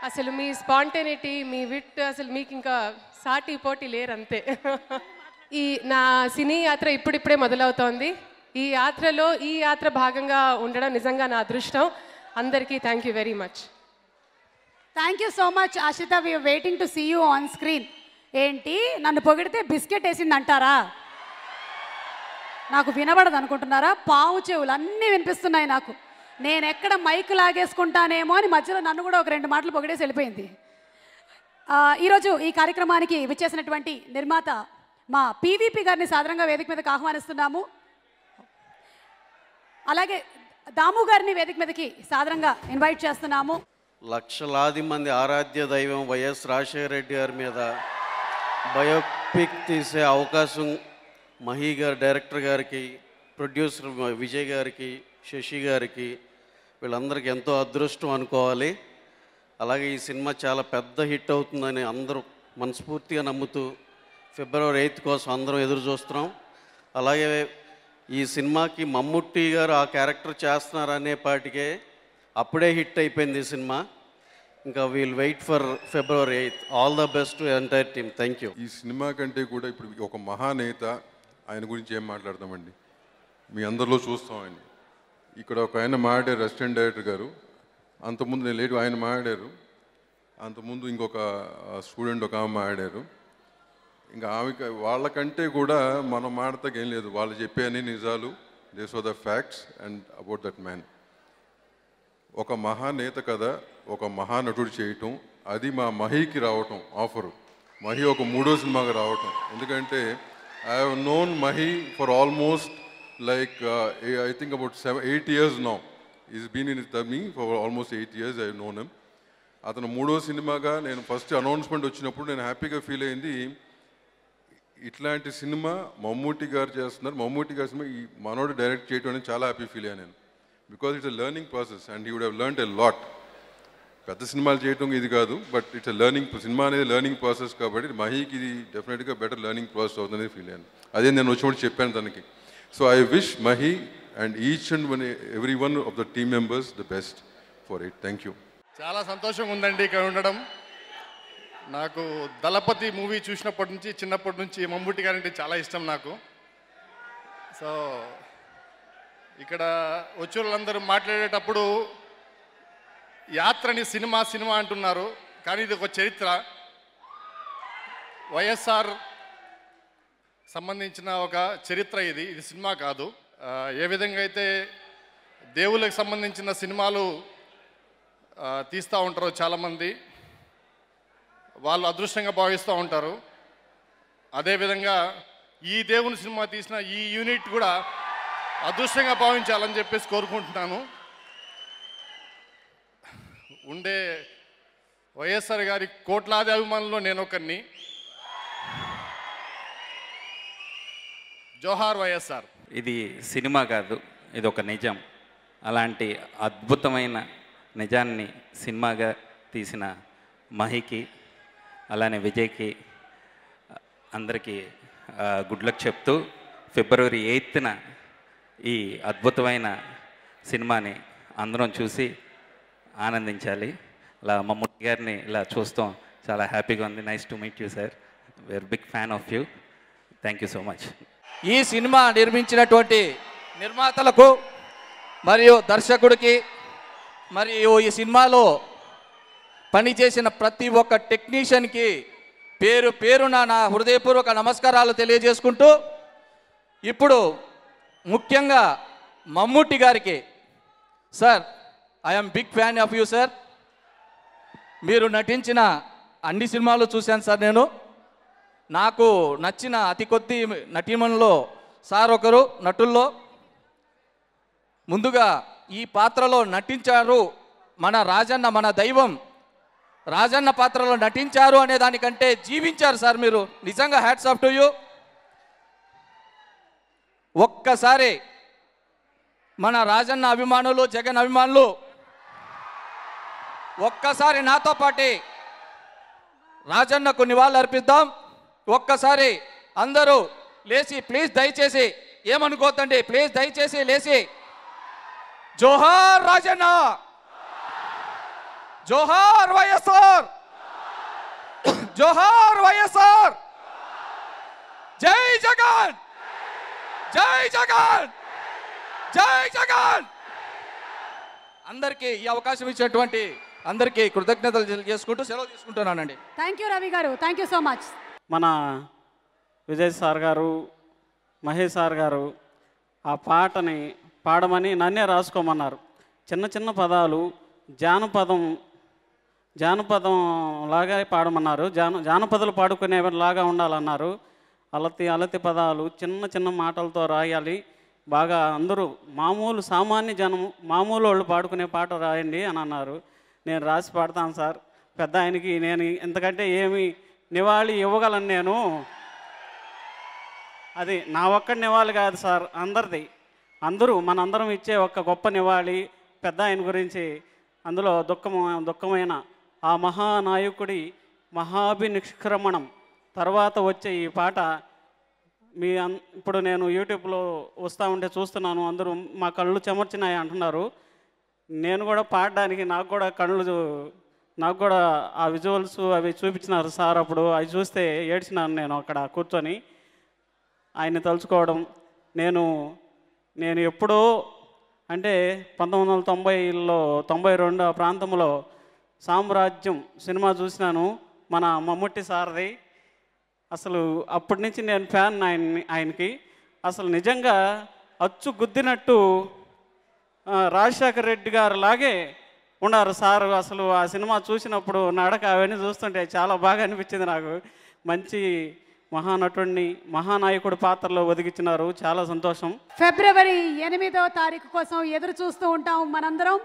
అసలు మీ స్పాంటేనిటీ, మీ విట్, అసలు మీకు ఇంకా సాటి పోటీ లేరు అంతే. ఈ నా సినీ యాత్ర ఇప్పుడిప్పుడే మొదలవుతోంది. ఈ యాత్ర భాగంగా ఉండడం నిజంగా నా అదృష్టం. అందరికీ thank you very much. Thank you so much Ashrita. We're waiting to see you on screen. ఏంటి, నన్ను పొగిడితే బిస్కెట్ వేసింది అంటారా? నాకు వినబడదు అనుకుంటున్నారా? పావు చెవులు అన్నీ వినిపిస్తున్నాయి నాకు. నేను ఎక్కడ మైక్ లాగేసుకుంటానేమో అని మధ్యలో నన్ను కూడా ఒక 2 మాటలు పొగిడేసి వెళ్ళిపోయింది. ఈరోజు ఈ కార్యక్రమానికి విచ్చేసినటువంటి నిర్మాత మా పీవీపీ గారిని సాధారణంగా వేదిక మీదకి ఆహ్వానిస్తున్నాము. అలాగే దాము గారిని వేదిక మీదకి సాధారణంగా ఇన్వైట్ చేస్తున్నాము. లక్షలాది మంది ఆరాధ్య దైవం వైఎస్ రాజశేఖర రెడ్డి గారి మీద బయోపిక్ తీసే అవకాశం మహి గారు డైరెక్టర్ గారికి, ప్రొడ్యూసర్ విజయ్ గారికి, శశి గారికి, వీళ్ళందరికీ ఎంతో అదృష్టం అనుకోవాలి. అలాగే ఈ సినిమా చాలా పెద్ద హిట్ అవుతుందని అందరూ మనస్ఫూర్తిగా నమ్ముతూ ఫిబ్రవరి 8 కోసం అందరం ఎదురు చూస్తున్నాం. అలాగే ఈ సినిమాకి మమ్ముట్టి గారు ఆ క్యారెక్టర్ చేస్తున్నారనే పాటికే అప్పుడే హిట్ అయిపోయింది ఈ సినిమా. ఇంకా we'll wait for February 8. All the best to entire team. Thank you. ఈ సినిమా కంటే కూడా ఇప్పుడు ఒక మహానేత, ఆయన గురించి ఏం మాట్లాడతామండి, మీ అందరిలో చూస్తాం ఆయన. ఇక్కడ ఒక ఆయన మాట్లాడారు అసిస్టెంట్ డైరెక్టర్ గారు, అంతకుముందు నేను లేటు ఆయన మాట్లాడారు, అంతకుముందు ఇంకొక స్టూడెంట్ ఒక ఆమె మాట్లాడారు. ఇంకా ఆమె వాళ్ళకంటే కూడా మనం మాట్లాడతాక ఏం లేదు, వాళ్ళు చెప్పే అన్ని నిజాలు. This are the facts and about that man. ఒక మహానేత కదా ఒక మహానటుడు చేయటం, అది మా మహికి రావటం ఆఫరు. మహి ఒక 3వ సినిమాగా రావటం. ఎందుకంటే I have known Mahi for almost like I think about 8 years now. He's been in with me for almost 8 years. I've known him. అతను 3వ సినిమాగా నేను ఫస్ట్ అనౌన్స్మెంట్ వచ్చినప్పుడు నేను హ్యాపీగా ఫీల్ అయింది. ఇట్లాంటి సినిమా మమ్మూటి గారు చేస్తున్నారు, మమ్మూటి గారి సినిమా ఈ మనోడు డైరెక్ట్ చేయడం అనేది చాలా హ్యాపీ ఫీల్ అయ్యాను నేను. Because it's a learning process and he would have learned a lot. పెద్ద సినిమాలు చేయడం ఇది కాదు, but it's a learning cinema అనేది లెర్నింగ్ ప్రాసెస్ కాబట్టి మహీకి ఇది డెఫినెట్గా బెటర్ లెర్నింగ్ ప్రాసెస్ అవుతుందని ఫీల్ అయ్యాను. అదే నేను వచ్చినప్పుడు చెప్పాను తనకి. So I wish Mahi and each and every one of the team members the best for it. Thank you. చాలా సంతోషంగా ఉందండి ఇక్కడ ఉండడం. నాకు దళపతి మూవీ చూసినప్పటి నుంచి, చిన్నప్పటి నుంచి మమ్ముట్టి గారంటే చాలా ఇష్టం నాకు. సో ఇక్కడ వచ్చే వాళ్ళందరూ మాట్లాడేటప్పుడు యాత్రని సినిమా సినిమా అంటున్నారు, కానీ ఇది ఒక చరిత్ర. వైఎస్ఆర్ సంబంధించిన ఒక చరిత్ర ఇది సినిమా కాదు. ఏ విధంగా అయితే దేవుళ్ళకి సంబంధించిన సినిమాలు తీస్తూ ఉంటారో చాలామంది, వాళ్ళు అదృష్టంగా భావిస్తూ ఉంటారు. అదేవిధంగా ఈ దేవుని సినిమా తీసిన ఈ యూనిట్ కూడా అదృష్టంగా భావించాలని చెప్పేసి కోరుకుంటున్నాను. ఉండే వైఎస్ఆర్ గారి కోట్లాది అభిమానుల్లో నేను ఒకరిని. జోహార్ వైఎస్ఆర్. ఇది సినిమా కాదు, ఇది ఒక నిజం. అలాంటి అద్భుతమైన నిజాన్ని సినిమాగా తీసిన మహికి, అలానే విజయ్కి అందరికీ గుడ్ లక్ చెప్తూ ఫిబ్రవరి 8న ఈ అద్భుతమైన సినిమాని అందరం చూసి ఆనందించాలి. అలా మమ్ముట్టి గారిని ఇలా చూస్తాం, చాలా హ్యాపీగా ఉంది. Nice to meet you sir. We're big fan of you. Thank you so much. ఈ సినిమా నిర్మించినటువంటి నిర్మాతలకు మరియు దర్శకుడికి మరియు ఈ సినిమాలో పనిచేసిన ప్రతి ఒక్క టెక్నీషియన్కి పేరు పేరున నా హృదయపూర్వక నమస్కారాలు తెలియజేసుకుంటూ, ఇప్పుడు ముఖ్యంగా మమ్ముట్టి గారికి, sir I'm big fan of you sir. మీరు నటించిన అన్ని సినిమాలు చూశాను సార్. నేను నాకు నచ్చిన అతి కొద్ది నటీమణుల్లో సార్ ఒకరు. నటుల్లో ముందుగా ఈ పాత్రలో నటించారు మన రాజన్న, మన దైవం రాజన్న పాత్రలో నటించారు అనే దానికంటే జీవించారు సార్ మీరు. నిజంగా హ్యాట్స్ ఆఫ్ టు యూ. ఒక్కసారి మన రాజన్న అభిమానులు, జగన్ అభిమానులు ఒక్కసారి నాతో పాటి రాజన్నకు నివాళులు అర్పిద్దాం. ఒక్కసారి అందరూ లేచి ప్లీజ్, దయచేసి ఏమనుకోతండి, ప్లీజ్ దయచేసి లేచి జోహార్ రాజన్న, జోహార్ వైఎస్ఆర్, జోహార్ వైఎస్ఆర్, జై జగన్, జై జగన్, జై జగన్. అందరికీ ఈ అవకాశం ఇచ్చినటువంటి అందరికీ కృతజ్ఞతలు తెలియజేసుకుంటూ సెలవు తీసుకుంటున్నానండి. థ్యాంక్ యూ రవి గారు. Thank you so much. మన విజయ్ సార్ గారు, మహేష్ సార్ గారు ఆ పాటని పాడమని నన్నే రాసుకోమన్నారు. చిన్న చిన్న పదాలు, జానపదం లాగా పాడమన్నారు. జానపదాలు పాడుకునేలాగా ఉండాలన్నారు. అలతి పదాలు చిన్న చిన్న మాటలతో రాయాలి. బాగా అందరూ మామూలు వాళ్ళు పాడుకునే పాట రాయండి అని అన్నారు. నేను రాసి పాడతాను సార్. పెద్ద ఆయనకి నేను ఇంతకంటే ఏమి నివాళి ఇవ్వగలను నేను. అది నా ఒక్కడి నివాళి కాదు సార్, అందరిది. మనందరం ఇచ్చే ఒక గొప్ప నివాళి పెద్ద ఆయన గురించి. అందులో దుఃఖమైన ఆ మహానాయకుడి మహాభినిష్క్రమణం తర్వాత వచ్చే ఈ పాట ఇప్పుడు నేను యూట్యూబ్లో వస్తూ ఉంటే చూస్తున్నాను. అందరూ మా కళ్ళు చెమర్చినాయి అంటున్నారు. నేను కూడా పాడడానికి నాకు కూడా ఆ విజువల్స్ అవి చూపించినారు సార్. అప్పుడు అవి చూస్తే ఏడ్చినాను నేను అక్కడ కూర్చొని. ఆయన్ని తలుచుకోవడం నేను ఎప్పుడో అంటే 1990లో 92 ఆ ప్రాంతంలో సామ్రాజ్యం సినిమా చూసినాను మన మమ్ముట్టి సార్ది. అసలు అప్పటి నుంచి నేను ఫ్యాన్ ఆయనకి. అసలు నిజంగా అచ్చు గుద్దినట్టు రాజశేఖర్ రెడ్డి గారు లాగే ఉన్నారు సార్. అసలు ఆ సినిమా చూసినప్పుడు నడక అవన్నీ చూస్తుంటే చాలా బాగా అనిపించింది నాకు. మంచి మహానటుడిని మహానాయకుడి పాత్రలో ఒదిగించినారు. చాలా సంతోషం. ఫిబ్రవరి 8వ తారీఖు కోసం ఎదురు చూస్తూ ఉంటాం మనందరం.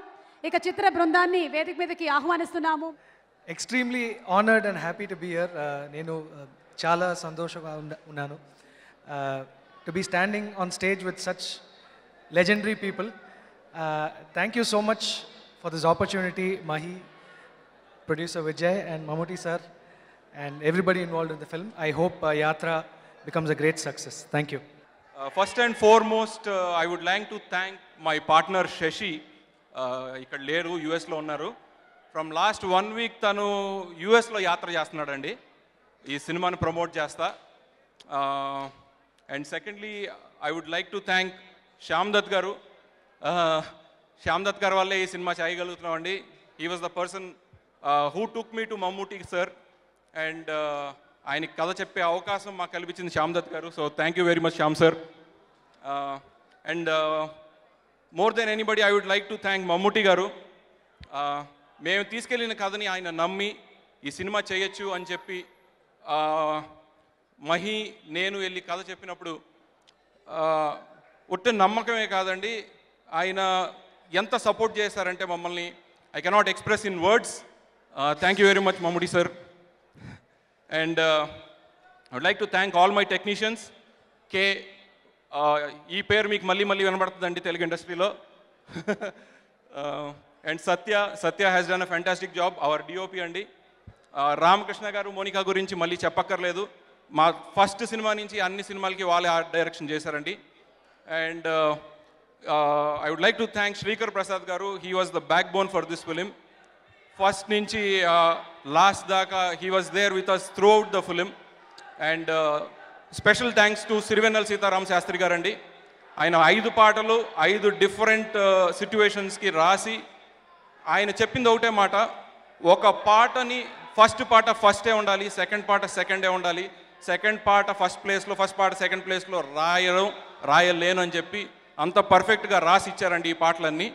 ఇక చిత్ర బృందాన్ని వేదిక మీదకి ఆహ్వానిస్తున్నాము. Extremely honoured and happy to be here. నేను చాలా సంతోషంగా ఉన్నాను to be standing on stage with such legendary people. Thank you so much for this opportunity, Mahi, producer Vijay and Mammootty sir and everybody involved in the film. I hope Yatra becomes a great success. Thank you. First and foremost, I would like to thank my partner Shashi. ఇక్కడ లేరు, యుఎస్లో ఉన్నారు. ఫ్రమ్ లాస్ట్ 1 వీక్ తను యుఎస్లో యాత్ర చేస్తున్నాడండి ఈ సినిమాని ప్రమోట్ చేస్తా. And secondly I would like to thank Shyam Dutt గారు. శ్యామ్ దత్ గారి వల్లే ఈ సినిమా చేయగలుగుతున్నామండి. He was the person who took me to Mammootty sir. And ఆయనకి కథ చెప్పే అవకాశం మాకు కల్పించింది శ్యామ్ దత్ గారు. So thank you very much Shyam sir. And more than anybody I would like to thank Mammootty గారు. మేము తీసుకెళ్ళిన కథని ఆయన నమ్మి ఈ సినిమా చేయొచ్చు అని చెప్పి మహి నేను వెళ్ళి కథ చెప్పినప్పుడు ఒట్టి నమ్మకమే కాదండి, ఆయన ఎంత సపోర్ట్ చేశారంటే మమ్మల్ని I cannot express in words. Thank you very much Mammootty sir. And I would like to thank all my technicians. ఈ పేరు మీకు మళ్ళీ వినబడుతుందండి తెలుగు ఇండస్ట్రీలో. And Satya has done a fantastic job, our DOP అండి. రామకృష్ణ గారు, మోనికా గురించి మళ్ళీ చెప్పక్కర్లేదు. మా ఫస్ట్ సినిమా నుంచి అన్ని సినిమాలకి వాళ్ళే ఆర్ట్ డైరెక్షన్ చేశారండి. And I would like to thank Srikar Prasad garu. He was the backbone for this film. First నుంచి లాస్ట్ దాకా he was there with us throughout the film. And special thanks to Sirivennela Seetharama Sastri గారండి. ఆయన 5 పాటలు 5 డిఫరెంట్ సిట్యువేషన్స్కి రాసి ఆయన చెప్పింది ఒకటే మాట, ఒక పాటని ఫస్ట్ పాట ఫస్టే ఉండాలి, సెకండ్ పాట సెకండే ఉండాలి, సెకండ్ పాట ఫస్ట్ ప్లేస్లో, ఫస్ట్ పాట సెకండ్ ప్లేస్లో రాయలేను అని చెప్పి అంత పర్ఫెక్ట్గా రాసి ఇచ్చారండి ఈ పాటలన్నీ.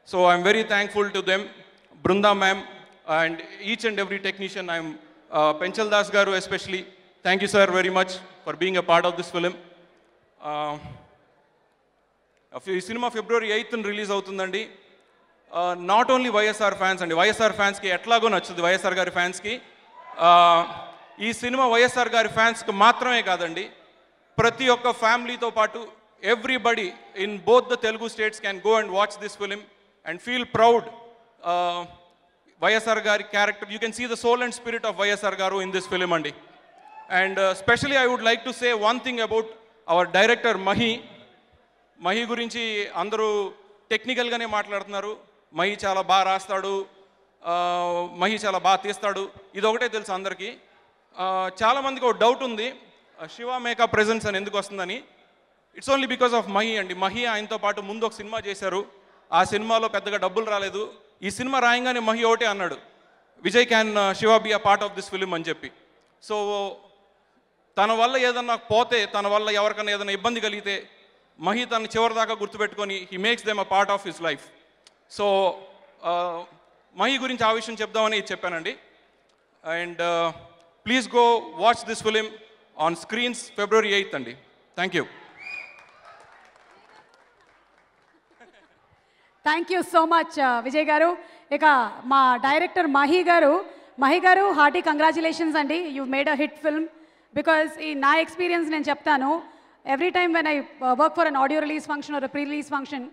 So I'm very thankful to them, Brinda ma'am and each and every technician. I'm Penchal Das గారు especially, thank you sir very much for being a part of this film. ఈ సినిమా February 8th రిలీజ్ అవుతుందండి. నాట్ ఓన్లీ వైఎస్ఆర్ ఫ్యాన్స్ అండి, వైఎస్ఆర్ ఫ్యాన్స్కి ఎట్లాగో నచ్చుతుంది, వైఎస్ఆర్ గారి ఫ్యాన్స్కి. ఈ సినిమా వైఎస్ఆర్ గారి ఫ్యాన్స్కి మాత్రమే కాదండి, ప్రతి ఒక్క ఫ్యామిలీతో పాటు everybody in both the Telugu states can go and watch this film and feel proud. YSR గారి character, you can see the soul and spirit of YSR గారు ఇన్ దిస్ ఫిలిం అండి. And specially I would like to say one thing about our director Mahi గురించి అందరూ టెక్నికల్గానే మాట్లాడుతున్నారు. మహి చాలా బాగా రాస్తాడు, మహి చాలా బాగా తీస్తాడు, ఇది ఒకటే తెలుసు అందరికీ. చాలామందికి ఒక డౌట్ ఉంది, శివ మేకా ప్రెజెన్స్ అని ఎందుకు వస్తుందని. It's only because of Mahi అండి. మహి ఆయనతో పాటు ముందు ఒక సినిమా చేశారు, ఆ సినిమాలో పెద్దగా డబ్బులు రాలేదు. ఈ సినిమా రాయంగానే మహి ఒకటే అన్నాడు, Vijay can Shiva be a part of this film అని చెప్పి. సో తన వల్ల ఏదన్నా పోతే, తన వల్ల ఎవరికైనా ఏదైనా ఇబ్బంది కలిగితే మహి తన చివరి దాకా గుర్తుపెట్టుకొని he makes them a part of his life. So Mahi గురించి ఆ విషయం చెప్దామని చెప్పానండి. And please go watch this film on screens February 8th అండి. Thank you. Thank you so much Vijay గారు. ఇక మా డైరెక్టర్ మహి గారు హార్టీ కంగ్రాచులేషన్స్ అండి. You made a hit film. Because ఈ నా ఎక్స్పీరియన్స్ నేను చెప్తాను, every time when I work for an audio release function are pre release function,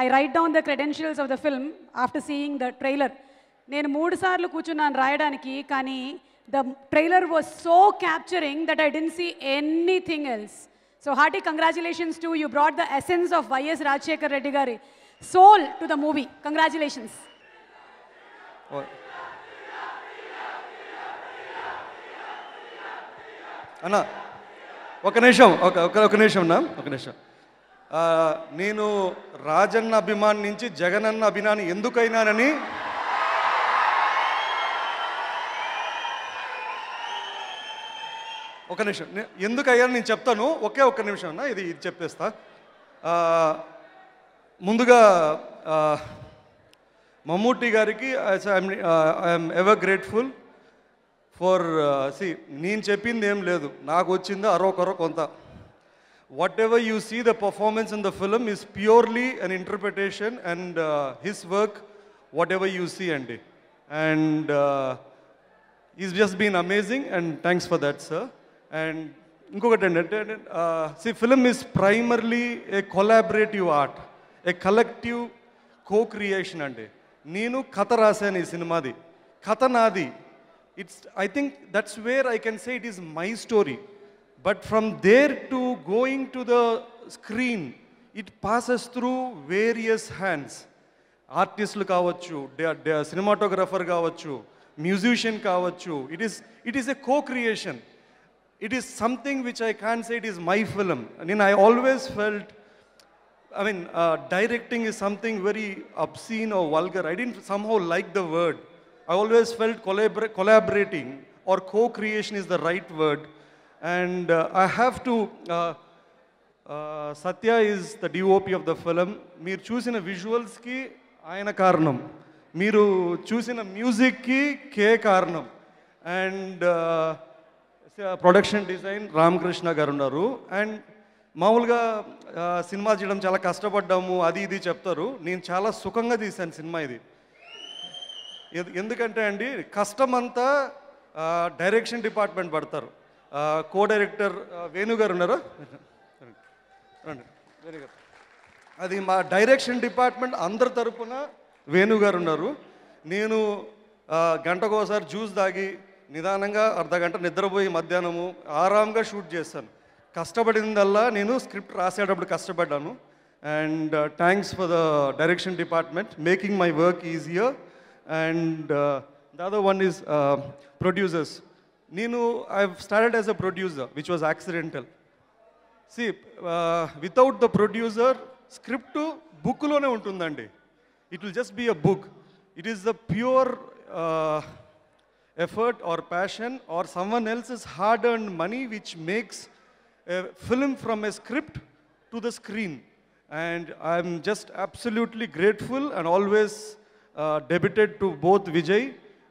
I write down the credentials of the film after seeing the trailer. నేను 3 సార్లు కూర్చున్నాను రాయడానికి, కానీ the trailer was so capturing that I didn't see anything else. So hearty congratulations to you brought the essence of YS Rajasekhar Reddy గారి soul to the movie. Congratulations. అన్న ఒక నిమిషం నేను రాజన్న అభిమాని నుంచి జగనన్న అభిమాని ఎందుకైనానని ఒక నిమిషం ఎందుకయ్యాను నేను చెప్తాను. ఒక్క నిమిషం అన్న, ఇది చెప్పేస్తా. ముందుగా మమ్మూటి గారికి ఐఎమ్ ఎవర్ గ్రేట్ఫుల్ ఫర్ నేను చెప్పింది ఏం లేదు, నాకు వచ్చింది అరొకరో కొంత. Whatever you see the performance in the film is purely an interpretation and his work whatever you see అండి. And is just been amazing and thanks for that sir. And ఇంకొకటి ఏంటంటే film is primarily a collaborative art, a collective co-creation అండి. నేను కథ రాశాను ఈ సినిమాది, కథ నాది. I think that's where I can say it is my story. But from there to going to the screen, it passes through various hands. Artists కావచ్చు, cinematographer కావచ్చు, musician కావచ్చు. It is a co-creation. It is something which I can't say it is my film. I always felt, directing is something very obscene or vulgar. I didn't somehow like the word. I always felt collaborating or co-creation is the right word. And I have to, Satya is the DOP of the film. Meer chusina visuals ki ayana karanam. Meeru chusina music ki K karanam. And production design Ramakrishna garu unnaru. And మామూలుగా సినిమా చేయడం చాలా కష్టపడ్డాము అది ఇది చెప్తారు. నేను చాలా సుఖంగా తీశాను సినిమా ఇది. ఎందుకంటే అండి కష్టమంతా డైరెక్షన్ డిపార్ట్మెంట్ పడతారు. కో డైరెక్టర్ వేణు గారు ఉన్నారా? వేణు గారు, అది మా డైరెక్షన్ డిపార్ట్మెంట్ అందరి తరపున వేణు గారు ఉన్నారు. నేను గంటకోసారి జ్యూస్ తాగి నిదానంగా అర్ధగంట నిద్రపోయి మధ్యాహ్నము ఆరాంగా షూట్ చేస్తాను. కష్టపడిందల్లా నేను స్క్రిప్ట్ రాసేటప్పుడు కష్టపడ్డాను. And thanks for the direction department making my work easier. And the other one is producers. I've started as a producer, which was accidental. See, without the producer, script book lone untundandi. It will just be a book. It is the pure effort or passion or someone else's hard-earned money which makes a film from a script to the screen. And I'm just absolutely grateful and always debited to both Vijay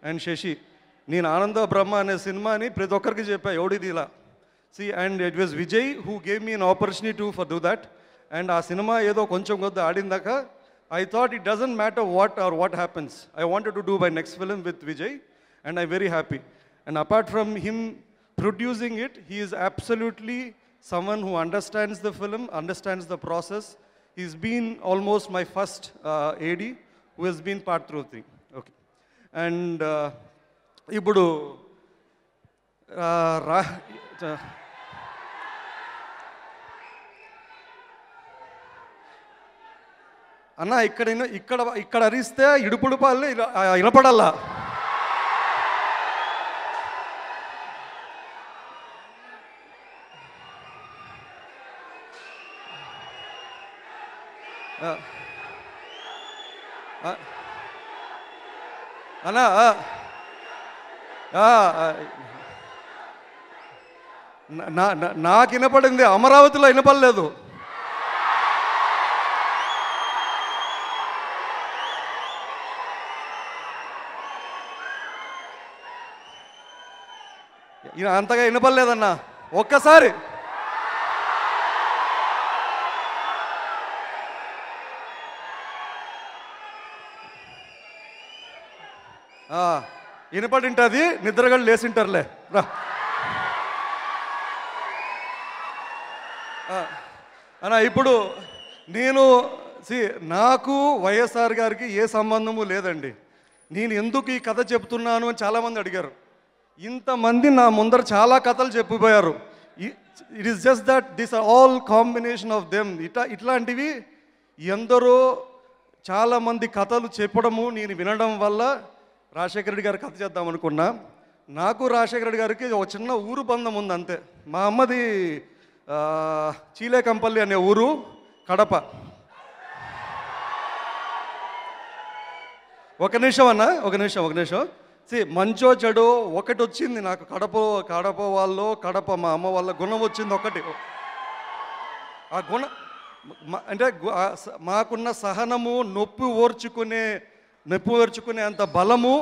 and Shashi. నేను ఆనంద బ్రహ్మ అనే సినిమాని ప్రతి ఒక్కరికి చెప్పా, ఎవడిది ఇలా. And it was Vijay who gave me an opportunity for do that. And ఆ సినిమా ఏదో కొంచెం కొద్ది ఆడిందాక I thought it doesn't matter what happens. I wanted to do my next film with Vijay and I very happy. And apart from him producing it, he is absolutely someone who understands the film, understands the process. He's been almost my first AD who has been part through thing. Okay. And ఇప్పుడు అన్న ఇక్కడ అరిస్తే ఇడుపుడు పాలు వినపడాలా? అన్నా నాకు వినపడింది, అమరావతిలో వినపడలేదు. ఈయన అంతగా వినపడలేదన్నా ఒక్కసారి. వినపడింటుంది, నిద్రగళ్ళు లేసింటారులే రా. అన్న ఇప్పుడు నేను నాకు వైఎస్ఆర్ గారికి ఏ సంబంధము లేదండి. నేను ఎందుకు ఈ కథ చెప్తున్నాను అని చాలామంది అడిగారు. ఇంతమంది నా ముందర చాలా కథలు చెప్పిపోయారు. It is just that this are all combination of them. ఇట్లాంటివి ఎందరో చాలామంది కథలు చెప్పడము నేను వినడం వల్ల రాజశేఖర రెడ్డి గారి కథ చేద్దాం అనుకున్నా. నాకు రాజశేఖర రెడ్డి గారికి ఒక చిన్న ఊరు బంధం ఉంది అంతే. మా అమ్మది చీలేకంపల్లి అనే ఊరు, కడప. ఒక నిమిషం అన్న, ఒక నిమిషం. మంచో చెడు ఒకటి వచ్చింది నాకు. కడప వాళ్ళు, కడప మా అమ్మ వాళ్ళ గుణం వచ్చింది ఒకటి. ఆ గుణం అంటే మాకున్న సహనము, నొప్పి ఓర్చుకునే అంత బలము,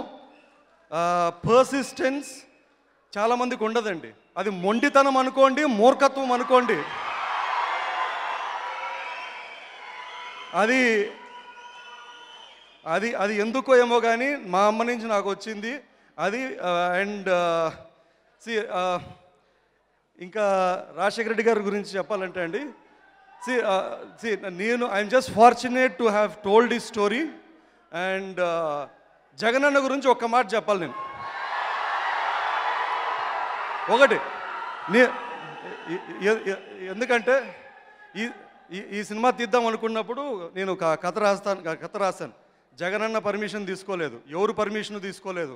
పర్సిస్టెన్స్ చాలామందికి ఉండదండి. అది మొండితనం అనుకోండి, మూర్ఖత్వం అనుకోండి. అది అది అది ఎందుకో ఏమో కానీ మా అమ్మ నుంచి నాకు వచ్చింది అది. అండ్ ఇంకా రాజశేఖర రెడ్డి గారి గురించి చెప్పాలంటే అండి, నేను I'm just fortunate to have told this story. And Jagananna గురించి ఒక్క మాట చెప్పాలి నేను. ఒకటి ఎందుకంటే ఈ సినిమా తీద్దాం అనుకున్నప్పుడు నేను కథ రాస్తాను. జగనన్న పర్మిషన్ తీసుకోలేదు, ఎవరు పర్మిషన్ తీసుకోలేదు.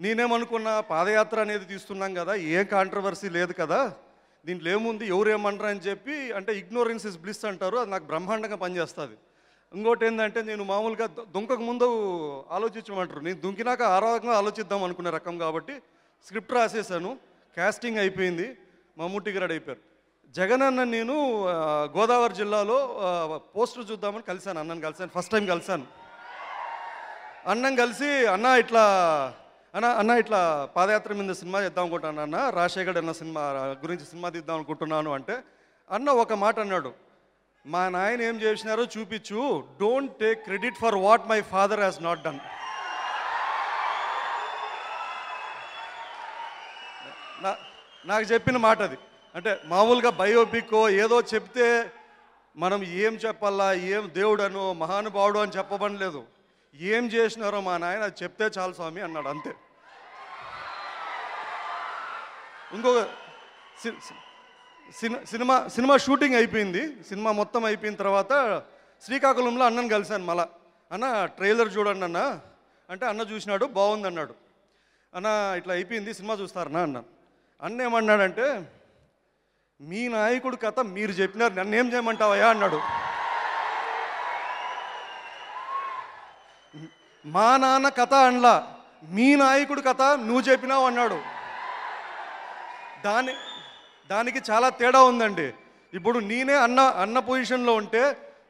నేనేమనుకున్నా, పాదయాత్ర అనేది తీస్తున్నాం కదా, ఏ కాంట్రవర్సీ లేదు కదా, దీంట్లో ఏముంది, ఎవరు ఏమంటారు అని చెప్పి, అంటే ఇగ్నోరెన్స్ ఇస్ బ్లిస్ అంటారు, అది నాకు బ్రహ్మాండంగా పనిచేస్తుంది. ఇంకోటి ఏంటంటే, నేను మామూలుగా దుంకకు ముందు ఆలోచించమంటారు, నేను దుంకినాక ఆరోగ్యంగా ఆలోచిద్దాం అనుకునే రకం కాబట్టి స్క్రిప్ట్ రాసేసాను. కాస్టింగ్ అయిపోయింది, మమ్ముట్టి గారు అయిపోయారు. జగనన్న నేను గోదావరి జిల్లాలో పోస్టర్ చూద్దామని కలిశాను, అన్నని కలిశాను, ఫస్ట్ టైం కలిశాను. అన్నం కలిసి అన్న ఇట్లా పాదయాత్ర మీద సినిమా చేద్దాం అనుకుంటున్నాను అన్న, రాజశేఖర్ అన్న సినిమా తీద్దాం అనుకుంటున్నాను అంటే అన్న ఒక మాట అన్నాడు, మా నాయన ఏం చేసినారో చూపించు, don't take credit for what my father has not done. నాకు చెప్పిన మాట అది. అంటే మామూలుగా బయోపిక్ ఏదో చెప్తే మనం ఏం చెప్పాలా, ఏం దేవుడను మహానుభావుడు అని చెప్పబడలేదు, ఏం చేసినారో మా నాయన అది చెప్తే చాలు స్వామి అన్నాడు, అంతే. ఇంకొక సినిమా షూటింగ్ అయిపోయింది, సినిమా మొత్తం అయిపోయిన తర్వాత శ్రీకాకుళంలో అన్నను కలిశాను. మళ్ళా అన్న ట్రైలర్ చూడండి అన్న అంటే, అన్న చూసినాడు, బాగుంది అన్నాడు. అన్న ఇట్లా అయిపోయింది, సినిమా చూస్తారన్నా అన్నాను. అన్న ఏమన్నాడంటే, మీ నాయకుడు కథ మీరు చెప్పినారు, నన్ను ఏం చేయమంటావయ్యా అన్నాడు. మా నాన్న కథ అనలా, మీ నాయకుడు కథ నువ్వు చెప్పినావు అన్నాడు. దానికి చాలా తేడా ఉందండి. ఇప్పుడు నేనే అన్న పొజిషన్లో ఉంటే,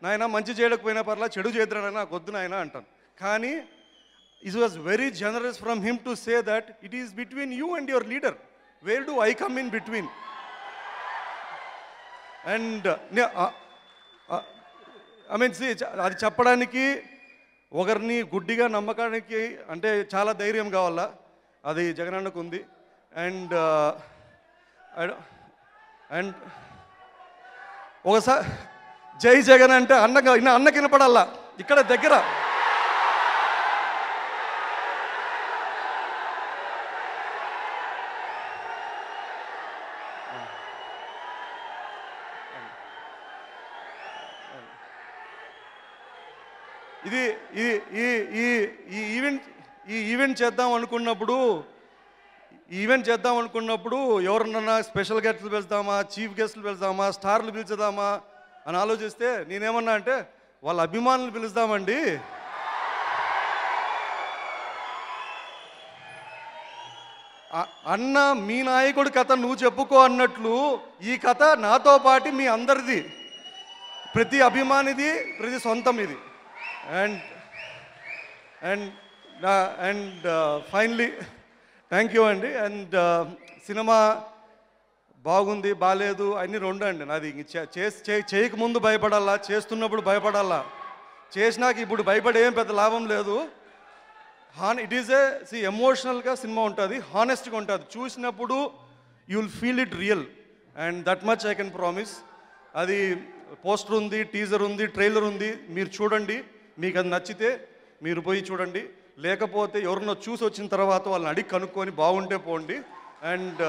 నాయన మంచి చేయకపోయినా పర్లా, చెడు చేద్దానని నాకు వద్దు నాయన అంటాను. కానీ it was very generous from him to say that it is between you and your leader, wear do I come in between? And I mean అది చెప్పడానికి ఒకరిని గుడ్డిగా నమ్మకానికి అంటే చాలా ధైర్యం కావాలా, అది జగనన్నకు ఉంది. అండ్ ఒకసారి జై జగన్ అంటే అన్నకి వినపడాలా, ఇక్కడ దగ్గర. ఈ ఈవెంట్ చేద్దాం అనుకున్నప్పుడు ఎవరన్నా స్పెషల్ గెస్ట్లు పిలుస్తామా, చీఫ్ గెస్ట్లు పిలుస్తామా, స్టార్లు పిలిచేద్దామా అని ఆలోచిస్తే నేనేమన్నా అంటే, వాళ్ళ అభిమానులు పిలుస్తామండి. అన్న మీ నాయకుడి కథ నువ్వు చెప్పుకో అన్నట్లు ఈ కథ నాతో పాటు మీ అందరిది, ప్రతి అభిమానిది, ప్రతి సొంతం ఇది. అండ్ ఫైనలీ థ్యాంక్ యూ అండి. అండ్ సినిమా బాగుంది బాగాలేదు అన్నీ రెండు అండి. నాది చేయకముందు భయపడాలా, చేస్తున్నప్పుడు భయపడాలా, చేసినాక ఇప్పుడు భయపడే ఏం పెద్ద లాభం లేదు. ఇట్ ఈస్ ఎమోషనల్గా సినిమా ఉంటుంది, హానెస్ట్గా ఉంటుంది. చూసినప్పుడు you will feel it real and that much I can promise. అది పోస్టర్ ఉంది, టీజర్ ఉంది, ట్రైలర్ ఉంది, మీరు చూడండి. మీకు అది నచ్చితే మీరు పోయి చూడండి, లేకపోతే ఎవరన్నా చూసి వచ్చిన తర్వాత వాళ్ళని అడిగి కనుక్కొని బాగుంటే పోండి. అండ్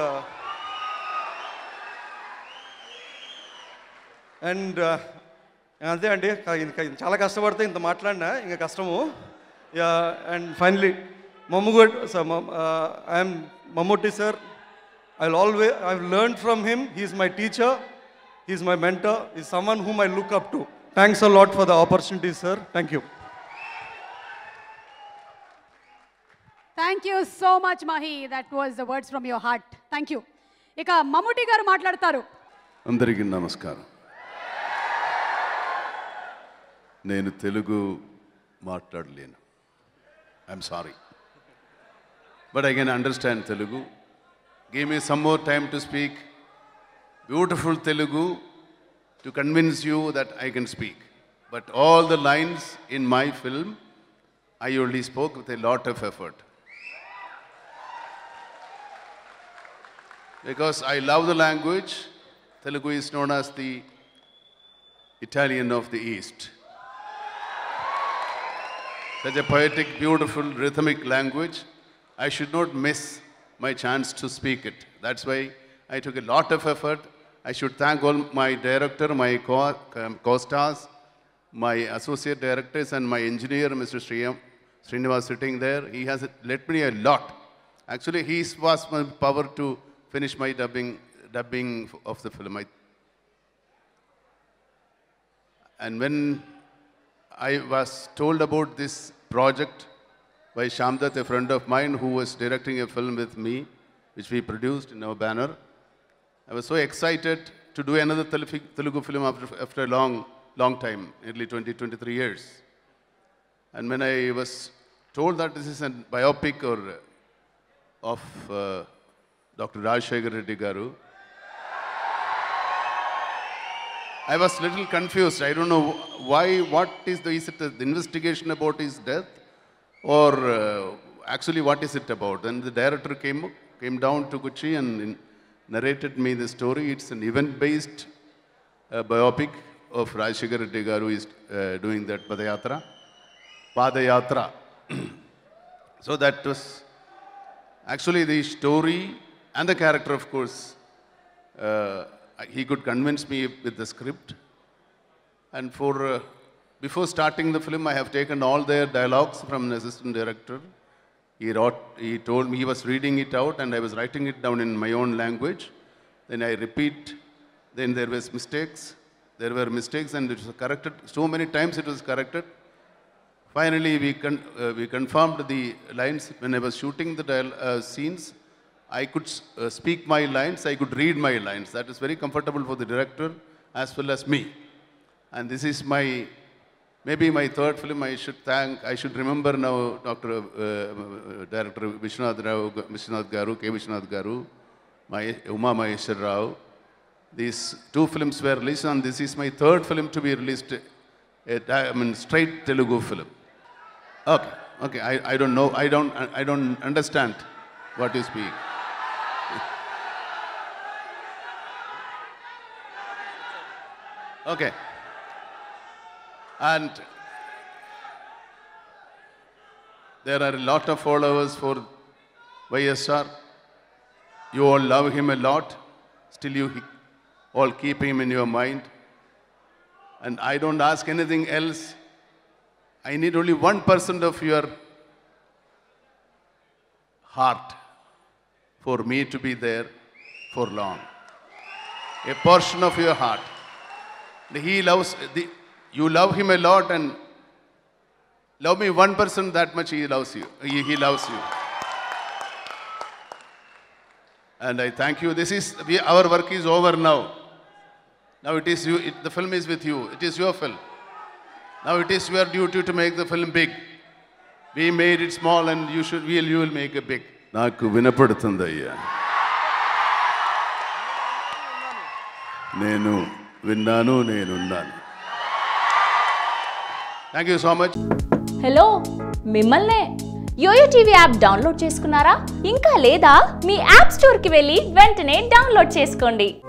అంతే అండి. ఇంకా చాలా కష్టపడితే ఇంత మాట్లాడినా ఇంకా కష్టము. And finally I'm Mammootty sir. I've learned from him. He's my teacher, he's my mentor, he's someone whom I look up to. Thanks a lot for the opportunity, sir. Thank you. Thank you so much Mahi. That was the words from your heart. Thank you. ఇక మమ్ముట్టి గారు మాట్లాడతారు. అందరికీ నమస్కారం. నేను తెలుగు మాట్లాడలేను. I'm sorry, but I can understand Telugu. Give me some more time to speak beautiful Telugu to convince you that I can speak. But all the lines in my film, I only spoke with a lot of effort. Because I love the language. Telugu is known as the Italian of the East. Such a poetic, beautiful, rhythmic language. I should not miss my chance to speak it. That's why I took a lot of effort. I should thank all my director, my co-stars, my associate directors and my engineer, Mr. Srinivas sitting there. He has led me a lot. Actually, he was my power to finish my dubbing of the film. And when I was told about this project by Shamdat, a friend of mine who was directing a film with me, which we produced in our banner, I was so excited to do another Telugu film after a long time, nearly 23 years. And when I was told that this is a biopic of Dr. Rajshekhar Reddy Garu, I was a little confused. I don't know why, is it the investigation about his death? Or actually what is it about? Then the director came down to Kochi and narrated me the story. It's an event-based biopic of Rajshekhar Reddy Garu is doing that Padayatra. So that was actually the story and the character, of course. He could convince me with the script. And before starting the film, I have taken all their dialogues from an assistant director. He told me, he was reading it out and I was writing it down in my own language. Then I repeat, then there were mistakes and it was corrected. So many times it was corrected. Finally, we confirmed the lines. When I was shooting the scenes, I could speak my lines, I could read my lines. That is very comfortable for the director as well as me. And this is maybe my third film. I should remember now Director Vishwanath Garu, K. Vishwanath Garu, Uma Maheshwar Rao. These two films were released and this is my third film to be released, straight Telugu film. Okay, I don't know, I don't understand what you speak. Okay. And there are a lot of followers for YSR. You all love him a lot. Still you all keep him in your mind. And I don't ask anything else. I need only 1% of your heart for me to be there for long. A portion of your heart. You love him a lot and love me 1% that much he loves you. He loves you. And I thank you. Our work is over now. Now it is you, the film is with you. It is your film. Now it is your duty to make the film big. We made it small and you will make it big. Naku vinapadutundayya. నేను విన్నాను, నేనున్నాను. Thank you so much. Hello, మిమ్మల్నే. యోయో టీవీ యాప్ డౌన్లోడ్ చేసుకున్నారా? ఇంకా లేదా? మీ యాప్ స్టోర్కి వెళ్ళి వెంటనే డౌన్లోడ్ చేసుకోండి.